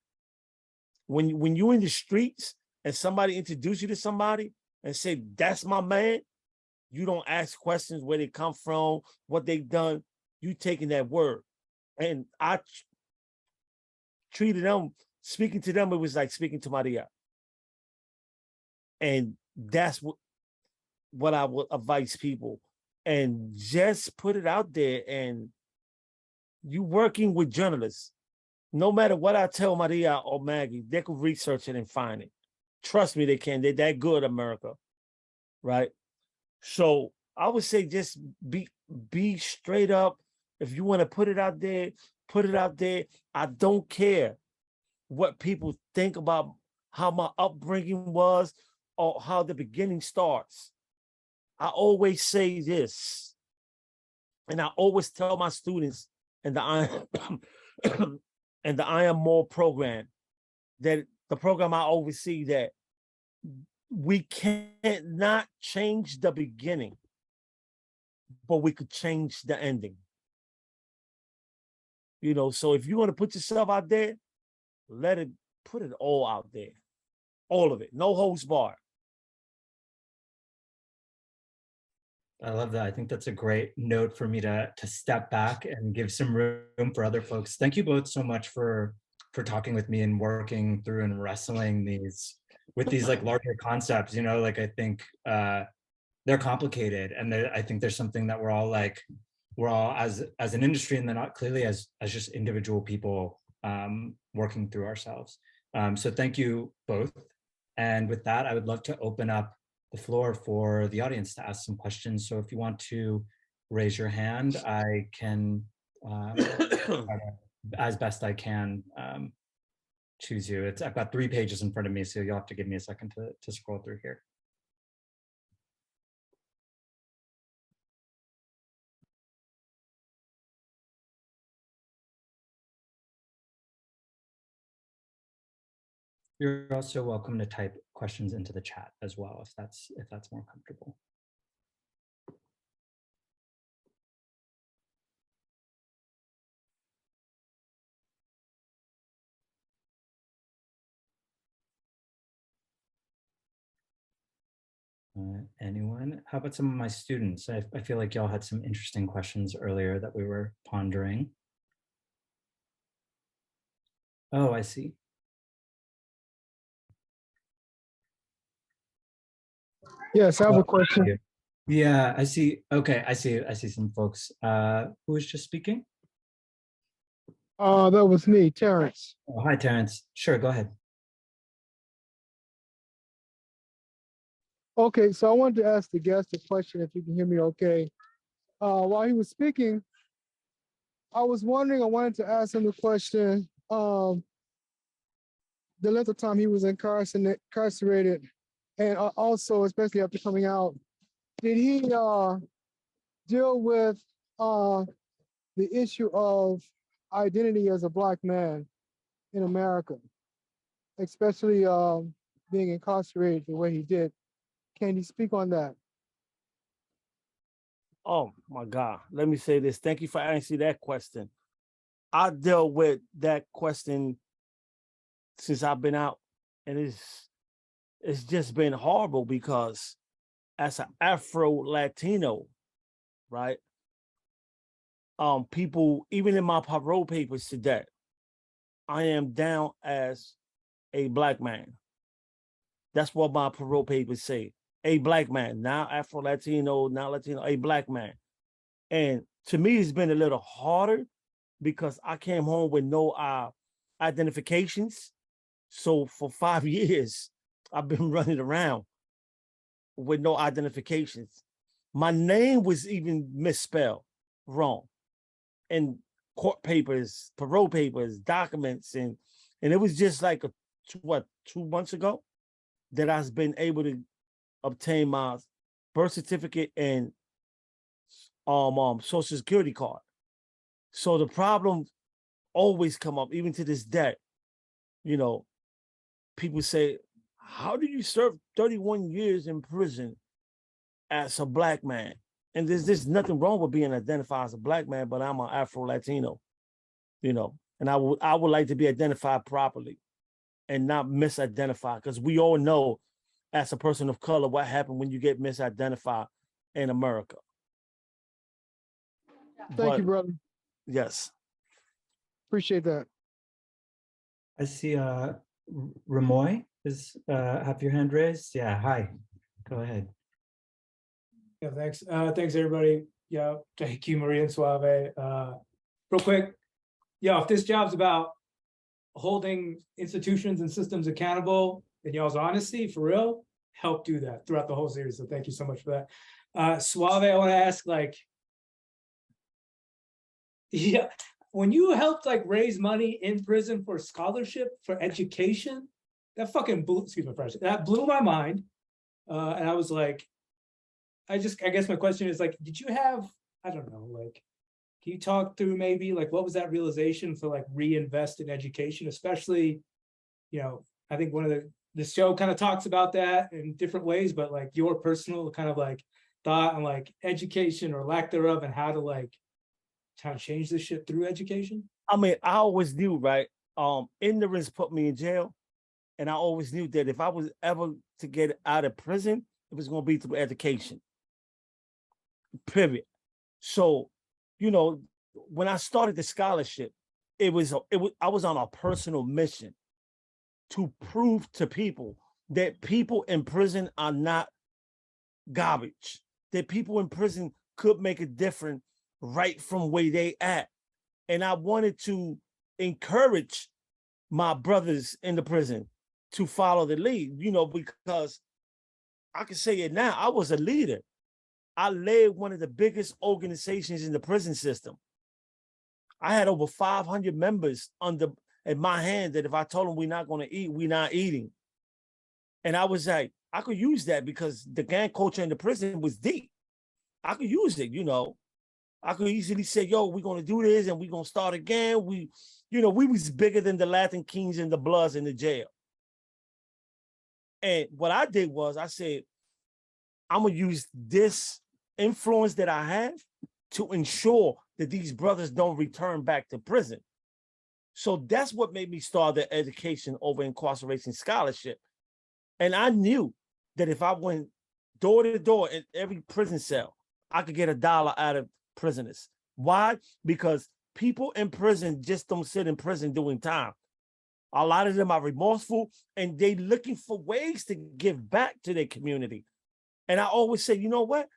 When you're in the streets and somebody introduce you to somebody and say, that's my man, you don't ask questions where they come from, what they've done. You taking that word. And I treated them, speaking to them, it was like speaking to Maria. And that's what I would advise people. And just put it out there. And you working with journalists, no matter what I tell Maria or Maggie, they could research it and find it. Trust me, they can. They're that good, America. Right? So I would say just be straight up. If you want to put it out there, put it out there. I don't care what people think about how my upbringing was or how the beginning starts. I always say this, and I always tell my students in the and the I Am More program, that the program I oversee, that we can't not change the beginning, but we could change the ending. So if you want to put yourself out there, put it all out there. All of it. No holds barred. I love that. I think that's a great note for me to step back and give some room for other folks. Thank you both so much for talking with me and working through and wrestling with these like larger concepts. Like I think they're complicated, and I think there's something that we're all as an industry, and then not clearly as just individual people working through ourselves. So thank you both. And with that, I would love to open up the floor for the audience to ask some questions. So if you want to raise your hand, I can, as best I can, choose you. I've got 3 pages in front of me, so you'll have to give me a second to scroll through here. You're also welcome to type questions into the chat as well, if that's more comfortable. Anyone? How about some of my students? I feel like y'all had some interesting questions earlier that we were pondering. Oh, I see. Yes, I have Oh, a question. yeah, I see. Okay, I see some folks. Who was just speaking? That was me, Terrence. Oh, hi, Terrence. Sure, go ahead. Okay, so I wanted to ask the guest a question, if you can hear me okay. While he was speaking, I wanted to ask him the question, the length of time he was incarcerated, and also, especially after coming out, did he deal with the issue of identity as a Black man in America, especially being incarcerated the way he did? Can you speak on that? Oh my God. Let me say this. Thank you for answering that question. I dealt with that question since I've been out, and it's just been horrible because as an Afro Latino, right? People, even in my parole papers today, I am down as a Black man. That's what my parole papers say. A Black man, now Afro Latino, now Latino, a Black man. And to me, it's been a little harder because I came home with no identifications. So for 5 years, I've been running around with no identifications. My name was even misspelled wrong in court papers, parole papers, documents, and it was just like 2 months ago that I've been able to obtain my birth certificate and social security card. So the problems always come up, even to this day. You know, people say, how do you serve 31 years in prison as a Black man? And there's nothing wrong with being identified as a Black man, but I'm an Afro-Latino, and I would like to be identified properly and not misidentified, because we all know as a person of color what happened when you get misidentified in America. Thank you, brother. Yes. Appreciate that. I see Ramoy is have your hand raised. Yeah, hi. Go ahead. Yeah, thanks. Thanks everybody. Yeah, thank you, Maria and Suave. Real quick, yeah, if this job's about holding institutions and systems accountable and y'all's honesty, for real, help do that throughout the whole series. So thank you so much for that. Suave, I want to ask, like, yeah, when you helped like raise money in prison for scholarship for education, that fucking blew, excuse my French, that blew my mind. And I was like, I guess my question is like, did you have, I don't know, like, can you talk through maybe like, what was that realization for like reinvest in education, especially, I think one of the show kind of talks about that in different ways, but like your personal kind of like thought on like education or lack thereof and how to change this shit through education? I mean, I always knew, right? Ignorance put me in jail. And I always knew that if I was ever to get out of prison, it was going to be through education. Period. So, when I started the scholarship, I was on a personal mission to prove to people that people in prison are not garbage, that people in prison could make a difference right from where they at. And I wanted to encourage my brothers in the prison to follow the lead, because I can say it now, I was a leader. I led one of the biggest organizations in the prison system. I had over 500 members in my hand that if I told them we're not going to eat, we're not eating. And I was like, I could use that because the gang culture in the prison was deep. I could use it, I could easily say, yo, we're going to do this and we're going to start again. We was bigger than the Latin Kings and the Bloods in the jail. And what I did was I said, I'm going to use this influence that I have to ensure that these brothers don't return back to prison. So that's what made me start the education over incarceration scholarship. And I knew that if I went door to door in every prison cell. I could get $1 out of prisoners. Why? Because people in prison just don't sit in prison doing time. A lot of them are remorseful and they looking for ways to give back to their community. And I always say, you know what?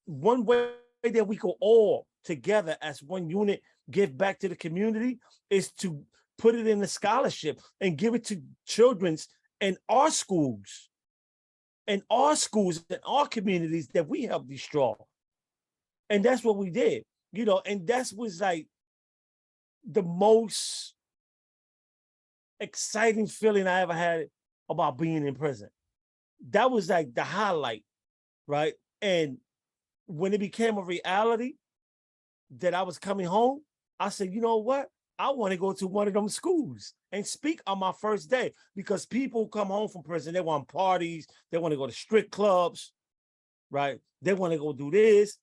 One way that we can all together as one unit give back to the community is to put it in a scholarship and give it to children's in our schools and our communities that we help destroy. And that's what we did, you know, and that was like the most exciting feeling I ever had about being in prison. That was like the highlight, right? And when it became a reality that I was coming home, I said, you know what? I want to go to one of them schools and speak on my first day, because people come home from prison, they want parties, they want to go to strip clubs, right? They want to go do this.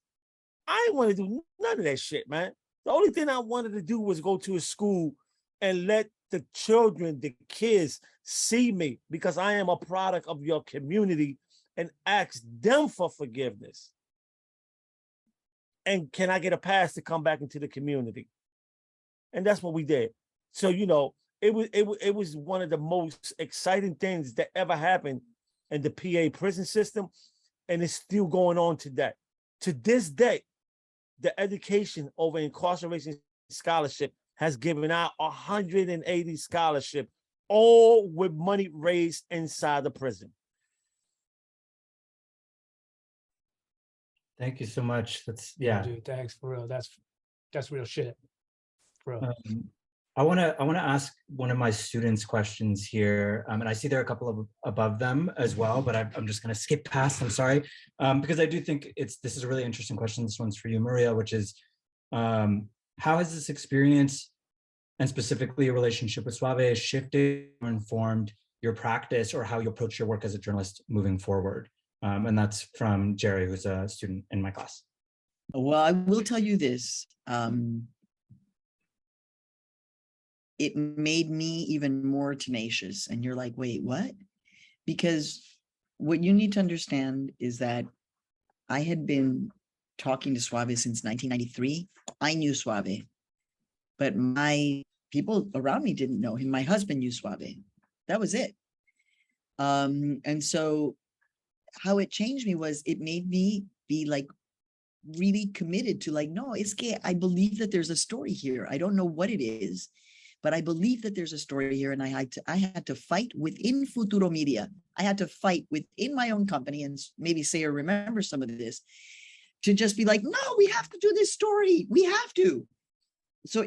I didn't want to do none of that shit, man. The only thing I wanted to do was go to a school and let the children, the kids see me, because I am a product of your community, and ask them for forgiveness. And can I get a pass to come back into the community? And that's what we did. So, you know, it was one of the most exciting things that ever happened in the PA prison system. And it's still going on today. To this day, the education over incarceration scholarship has given out 180 scholarships, all with money raised inside the prison. Thank you so much. That's, yeah. Dude, thanks, for real. That's real shit. Bro. I want to ask one of my students questions here, and I see there are a couple of above them as well, but I'm just going to skip past. I'm sorry, because I do think this is a really interesting question. This one's for you, Maria, which is, how has this experience, and specifically your relationship with Suave, shifted or informed your practice or how you approach your work as a journalist moving forward? And that's from Jerry, who's a student in my class. Well, I will tell you this. It made me even more tenacious. And you're like, wait, what? Because what you need to understand is that I had been talking to Suave since 1993. I knew Suave, but my people around me didn't know him. My husband knew Suave. That was it. And so how it changed me was it made me be like really committed to like, no, it's gay. I believe that there's a story here. I don't know what it is, but I believe that there's a story here. And I had to fight within Futuro Media. I had to fight within my own company, and maybe Sayre remembers some of this, to just be like, no, we have to do this story. We have to. So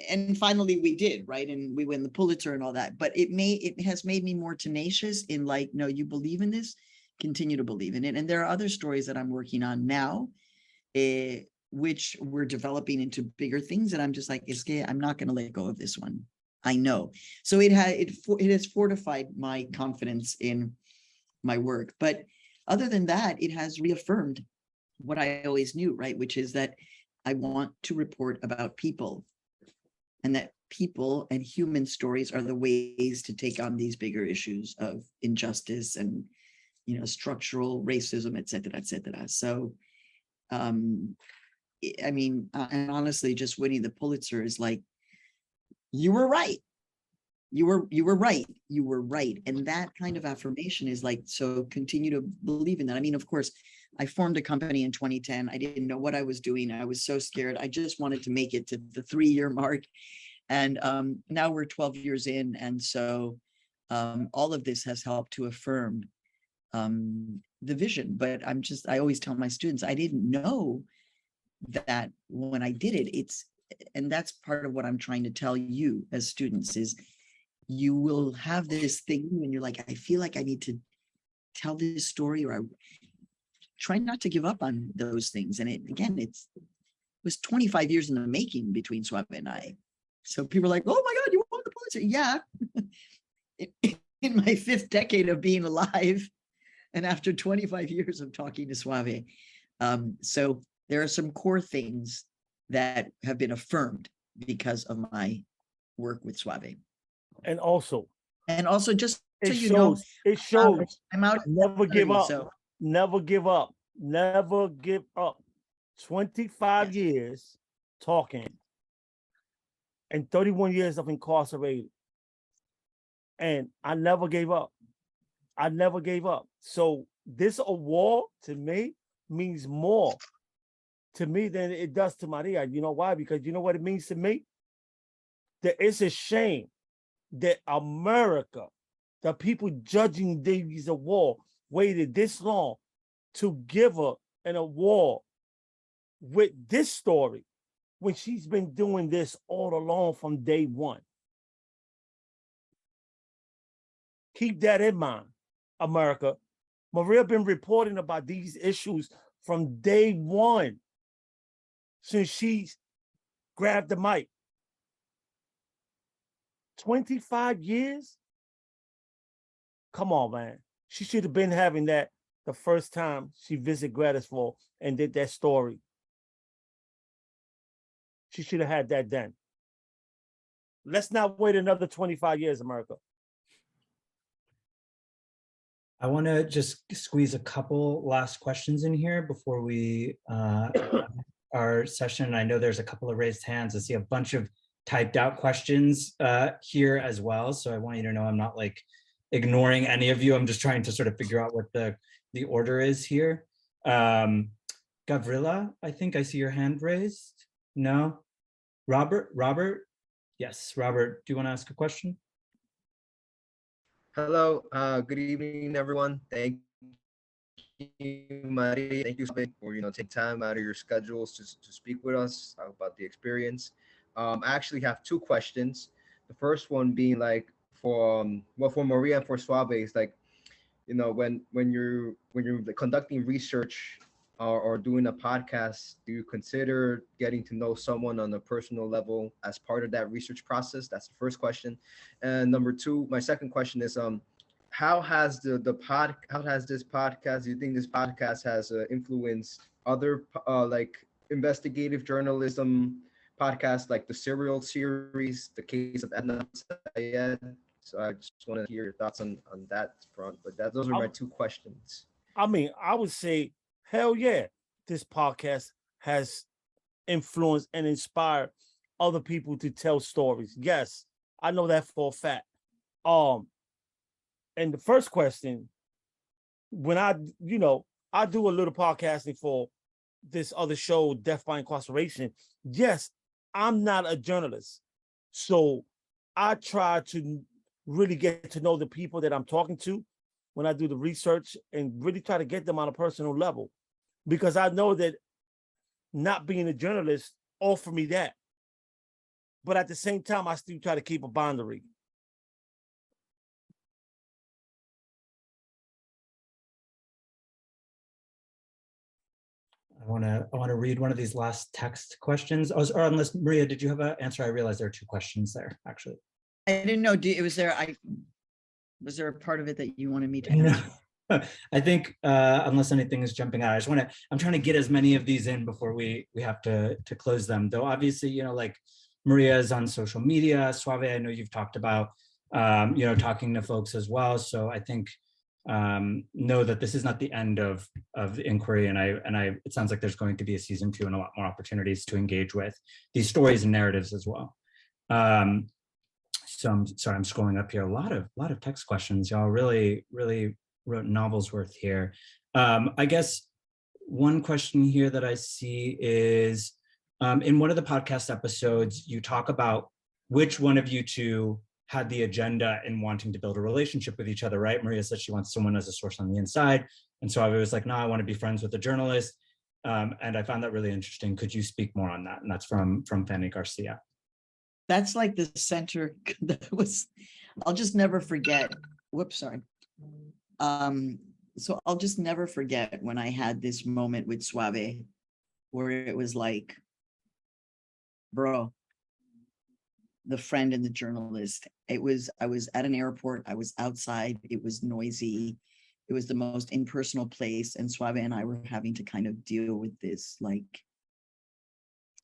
and finally we did, right? And we win the Pulitzer and all that, but it has made me more tenacious in like, no, you believe in this, continue to believe in it. And there are other stories that I'm working on now, which we're developing into bigger things. And I'm just like, I'm not going to let go of this one. I know. So it has fortified my confidence in my work. But other than that, it has reaffirmed what I always knew, right? Which is that I want to report about people, and that people and human stories are the ways to take on these bigger issues of injustice and, you know, structural racism, et cetera, et cetera. So, I mean, and honestly, just winning the Pulitzer is like, you were right. You were right. You were right. And that kind of affirmation is like, so continue to believe in that. I mean, of course, I formed a company in 2010. I didn't know what I was doing. I was so scared. I just wanted to make it to the 3-year mark. And now we're 12 years in. And so all of this has helped to affirm the vision. But I always tell my students, I didn't know that when I did it, and that's part of what I'm trying to tell you as students is you will have this thing when you're like, I feel like I need to tell this story, or I try not to give up on those things. And it was 25 years in the making between Suave and I. So people are like, oh my God, you won the Pulitzer. Yeah. In my 5th decade of being alive, and after 25 years of talking to Suave. So there are some core things that have been affirmed because of my work with Suave. And also just so it you know, shows I'm out. never give up. So never give up. Never give up. 25 years talking and 31 years of incarcerated. And I never gave up. I never gave up. So this award to me means more to me than it does to Maria. You know why? Because you know what it means to me? That it's a shame that America, the people judging Davies Award, waited this long to give her an award with this story when she's been doing this all along from day one. Keep that in mind, America. Maria been reporting about these issues from day one since she grabbed the mic. 25 years? Come on, man. She should have been having that the first time she visited Grattisville and did that story. She should have had that then. Let's not wait another 25 years, America. I want to just squeeze a couple last questions in here before we our session. I know there's a couple of raised hands. I see a bunch of typed out questions here as well. So I want you to know I'm not like ignoring any of you. I'm just trying to sort of figure out what the order is here. Gavrila, I think I see your hand raised. No? Robert? Yes, Robert, do you want to ask a question? Hello, good evening, everyone. Thank you, Maria. Thank you for take time out of your schedules to speak with us about the experience. I actually have two questions. The first one being like for Maria and for Suave, is like, when you're conducting research or doing a podcast, do you consider getting to know someone on a personal level as part of that research process? That's the first question. And number two, my second question is, how has this podcast, do you think this podcast has influenced other like investigative journalism podcasts, like the Serial series, The Case of Edna Syed? So I just want to hear your thoughts on that front. But those are my two questions. I mean, I would say, hell yeah, this podcast has influenced and inspired other people to tell stories. Yes, I know that for a fact. And the first question, when I do a little podcasting for this other show, Death by Incarceration. Yes, I'm not a journalist. So I try to really get to know the people that I'm talking to when I do the research and really try to get them on a personal level, because I know that not being a journalist offer me that. But at the same time, I still try to keep a boundary. I want to read one of these last text questions. Or unless, Maria, did you have an answer? I realized there are two questions there, actually. I didn't know. Was there a part of it that you wanted me to answer? I think unless anything is jumping out, I'm trying to get as many of these in before we have to close them. Though obviously, like Maria is on social media. Suave, I know you've talked about, talking to folks as well. So I think know that this is not the end of the inquiry, and it sounds like there's going to be a season 2 and a lot more opportunities to engage with these stories and narratives as well. So I'm sorry, I'm scrolling up here. A lot of text questions. Y'all really wrote novels worth here. I guess one question here that I see is, in one of the podcast episodes, you talk about which one of you two had the agenda in wanting to build a relationship with each other, right? Maria said she wants someone as a source on the inside. And so I was like, no, I want to be friends with a journalist. And I found that really interesting. Could you speak more on that? And that's from Fanny Garcia. That's like the center that was, I'll just never forget. Whoops, sorry. So I'll just never forget when I had this moment with Suave where it was like, bro, the friend and the journalist. I was at an airport. I was outside. It was noisy. It was the most impersonal place. And Suave and I were having to kind of deal with this, like,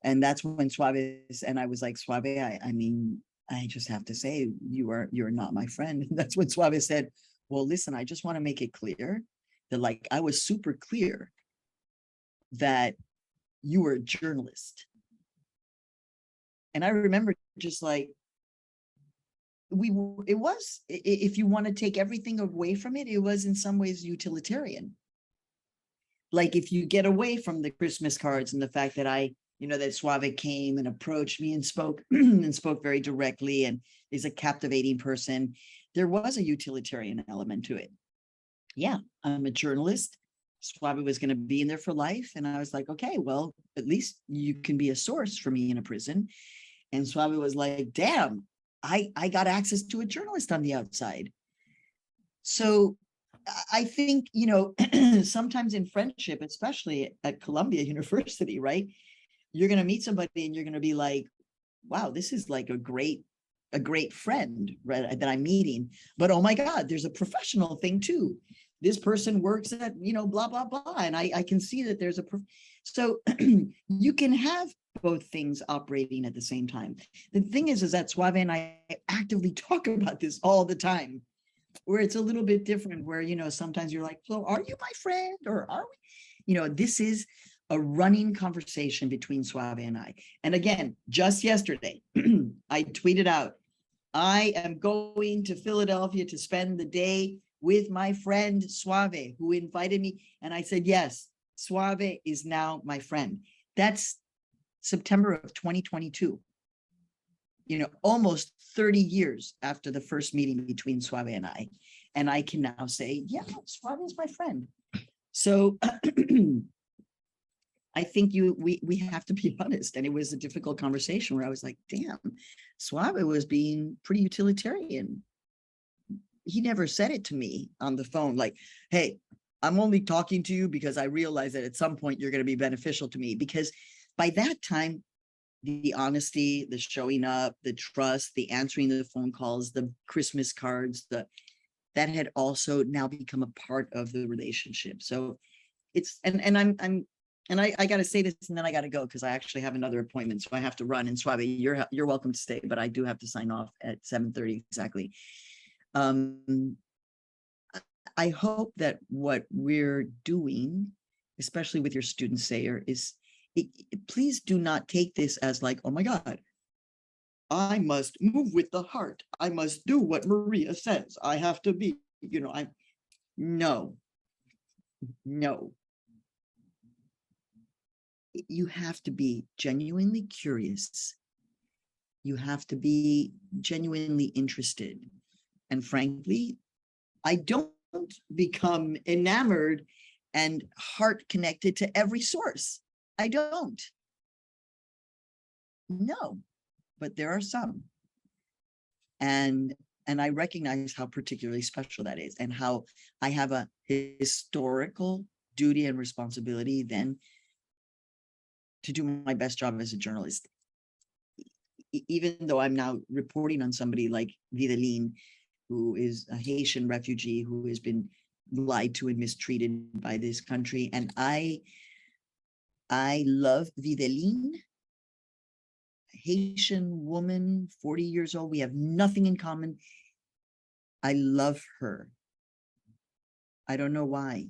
and that's when Suave, and I was like, Suave, I mean, I just have to say, you're not my friend. And that's when Suave said, well, listen, I just want to make it clear that like, I was super clear that you were a journalist. And I remember just like, if you want to take everything away from it, it was in some ways utilitarian. Like if you get away from the Christmas cards and the fact that that Suave came and approached me and spoke and spoke very directly and is a captivating person, there was a utilitarian element to it. Yeah, I'm a journalist. Suave was going to be in there for life. And I was like, okay, well, at least you can be a source for me in a prison. And Suave was like, damn, I got access to a journalist on the outside. So I think, sometimes in friendship, especially at Columbia University, right? You're going to meet somebody and you're going to be like, wow, this is like a great friend, right, that I'm meeting. But oh my God, there's a professional thing too. This person works at, blah, blah, blah. And I can see that there's so you can have both things operating at the same time. The thing is that Suave and I actively talk about this all the time, where it's a little bit different, where, sometimes you're like, so are you my friend or are we, this is a running conversation between Suave and I. And again, just yesterday, I tweeted out, I am going to Philadelphia to spend the day with my friend Suave, who invited me. And I said, yes, Suave is now my friend. That's September of 2022. Almost 30 years after the first meeting between Suave and I can now say, yeah, Suave is my friend. So I think we have to be honest. And it was a difficult conversation where I was like, damn, Suave was being pretty utilitarian. He never said it to me on the phone, like, hey, I'm only talking to you because I realize that at some point you're going to be beneficial to me. Because by that time, the honesty, the showing up, the trust, the answering the phone calls, the Christmas cards, that had also now become a part of the relationship. So it's, I got to say this and then I got to go because I actually have another appointment. So I have to run. And Suave, you're welcome to stay, but I do have to sign off at 7:30 exactly. I hope that what we're doing, especially with your student Sayer, is please do not take this as like, oh my God, I must move with the heart. I must do what Maria says. I have to be, no. You have to be genuinely curious. You have to be genuinely interested. And frankly, I don't become enamored and heart connected to every source. I don't. No, but there are some. And I recognize how particularly special that is and how I have a historical duty and responsibility then to do my best job as a journalist. Even though I'm now reporting on somebody like Videline, who is a Haitian refugee who has been lied to and mistreated by this country. And I love Videline, Haitian woman, 40 years old. We have nothing in common. I love her. I don't know why.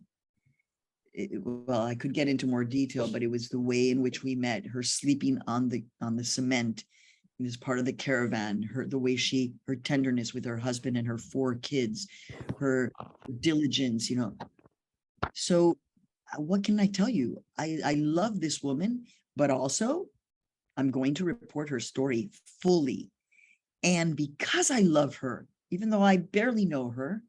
Well, I could get into more detail, but it was the way in which we met, her sleeping on the cement as part of the caravan, the way her tenderness with her husband and her 4 kids, her diligence, So what can I tell you? I love this woman, but also I'm going to report her story fully. And because I love her, even though I barely know her,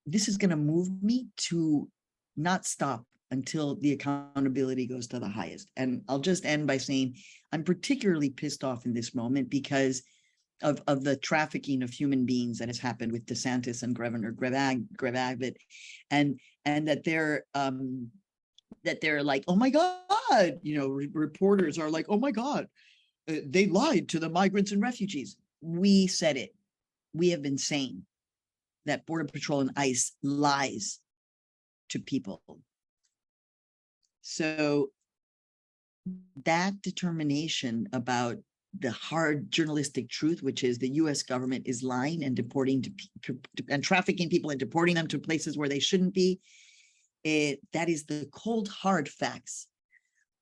this is going to move me to not stop until the accountability goes to the highest. And I'll just end by saying I'm particularly pissed off in this moment because of the trafficking of human beings that has happened with DeSantis and Governor Greg and that they're like, oh my God, reporters are like, oh my God, they lied to the migrants and refugees. We said it. We have been saying that Border Patrol and ICE lies to people. So that determination about the hard journalistic truth, which is the US government is lying and deporting and trafficking people and deporting them to places where they shouldn't be. That is the cold, hard facts.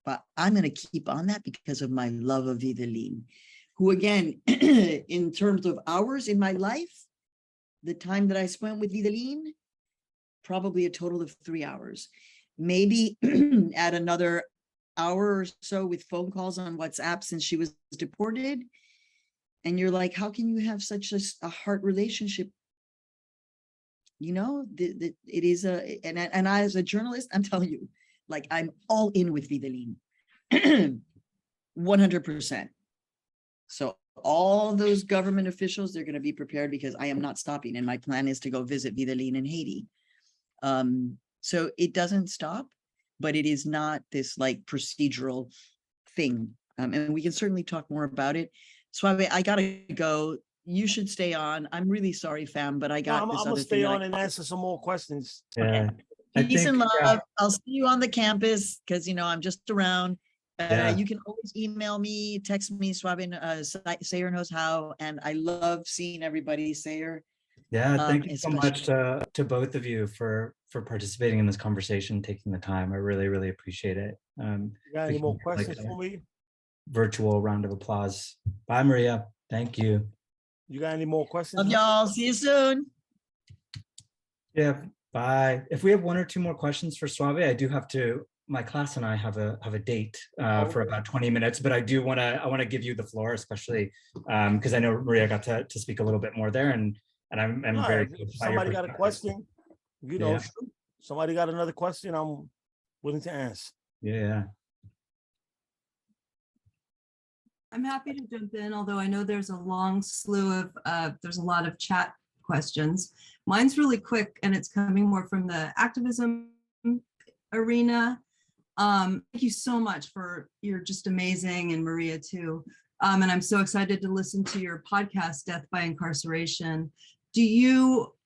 But I'm going to keep on that because of my love of Vidalin, who again, in terms of hours in my life, the time that I spent with Vidalin, probably a total of 3 hours. Maybe add another hour or so with phone calls on WhatsApp since she was deported. And you're like, how can you have such a heart relationship? You know, it is and I, as a journalist, I'm telling you, like, I'm all in with Vidalin, 100%. So all those government officials, they're going to be prepared because I am not stopping. And my plan is to go visit Vidalin in Haiti. So it doesn't stop, but it is not this like procedural thing. And we can certainly talk more about it. Suave, I gotta go. You should stay on. I'm really sorry, fam, but I got I'm this gonna other stay thing. on and answer some more questions. Yeah. Peace and love. yeah. I'll see you on the campus because, you know, I'm just around. Yeah. You can always email me, text me, Suave, Sayer knows how. And I love seeing everybody, Sayer. Yeah, thank you so especially- much to both of you for participating in this conversation, taking the time. I really, really appreciate it. You got any we more can do, like, questions for me? Virtual round of applause. Bye, Maria. Thank you. You got any more questions? Love y'all. See you soon. Yeah, bye. If we have one or two more questions for Suave, I do have to. My class and I have a date for about 20 minutes, but I want to give you the floor, especially because I know Maria got to speak a little bit more there, and I'm No, very. if somebody got a question, you know, Yeah. shoot. Somebody got another question, I'm willing to answer. Yeah. I'm happy to jump in, although I know there's a long slew of, there's a lot of chat questions. Mine's really quick and it's coming more from the activism arena. Thank you so much you're just amazing, and Maria too. And I'm so excited to listen to your podcast, Death by Incarceration.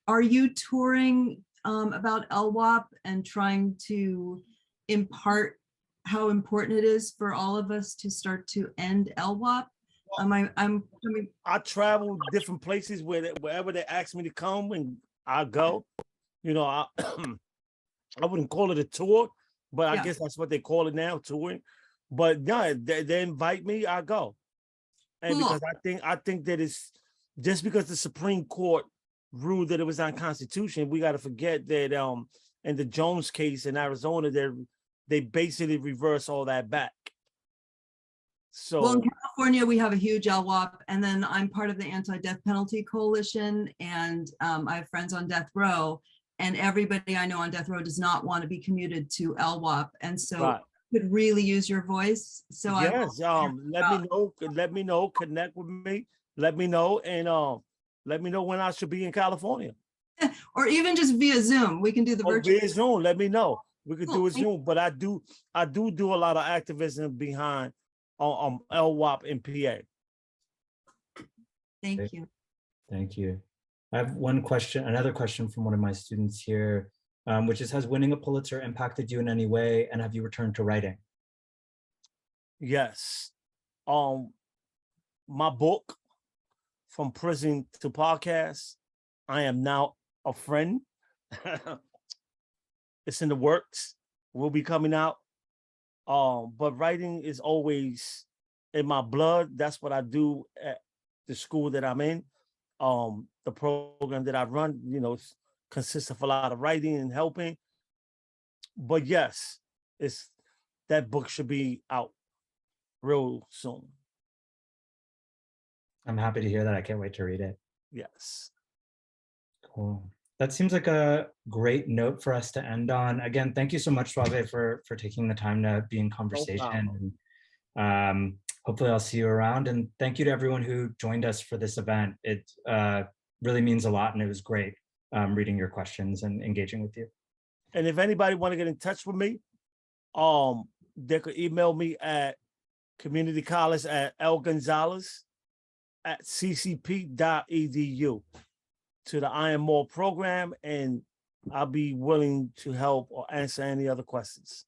Are you touring about LWOP and trying to impart how important it is for all of us to start to end LWOP? I travel different places wherever they ask me to come, and I go. You know, I wouldn't call it a tour, but I guess that's what they call it now, touring. But yeah, they invite me, I go. And Cool. because I think that it's just because the Supreme Court ruled that it was unconstitutional, we got to forget that in the Jones case in Arizona, they basically reverse all that back. So well, in California, we have a huge LWOP, and then I'm part of the Anti-Death Penalty Coalition, and I have friends on death row, and everybody I know on death row does not want to be commuted to LWOP, and so right. could really use your voice. So yes, let me know, connect with me, let me know, and let me know when I should be in California. or even just via Zoom, we can do the virtual. Via Zoom, let me know. We could Cool. do a Zoom, but I do a lot of activism behind LWOP and PA. Thank you. Thank you. I have another question from one of my students here, which is, has winning a Pulitzer impacted you in any way, and have you returned to writing? Yes. My book, From Prison to Podcast, I am now a friend. It's in the works. Will be coming out. But writing is always in my blood. That's what I do at the school that I'm in. The program that I run, you know, consists of a lot of writing and helping. But yes, that book should be out real soon. I'm happy to hear that. I can't wait to read it. Yes. Cool. That seems like a great note for us to end on. Again, thank you so much, Suave, for taking the time to be in conversation. And hopefully I'll see you around. And thank you to everyone who joined us for this event. It really means a lot, and it was great reading your questions and engaging with you. And if anybody want to get in touch with me, they could email me at community college at lgonzalez@ccp.edu to the I Am More program, and I'll be willing to help or answer any other questions.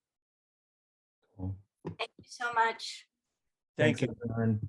Cool. Thank you so much. Thank you. Everyone.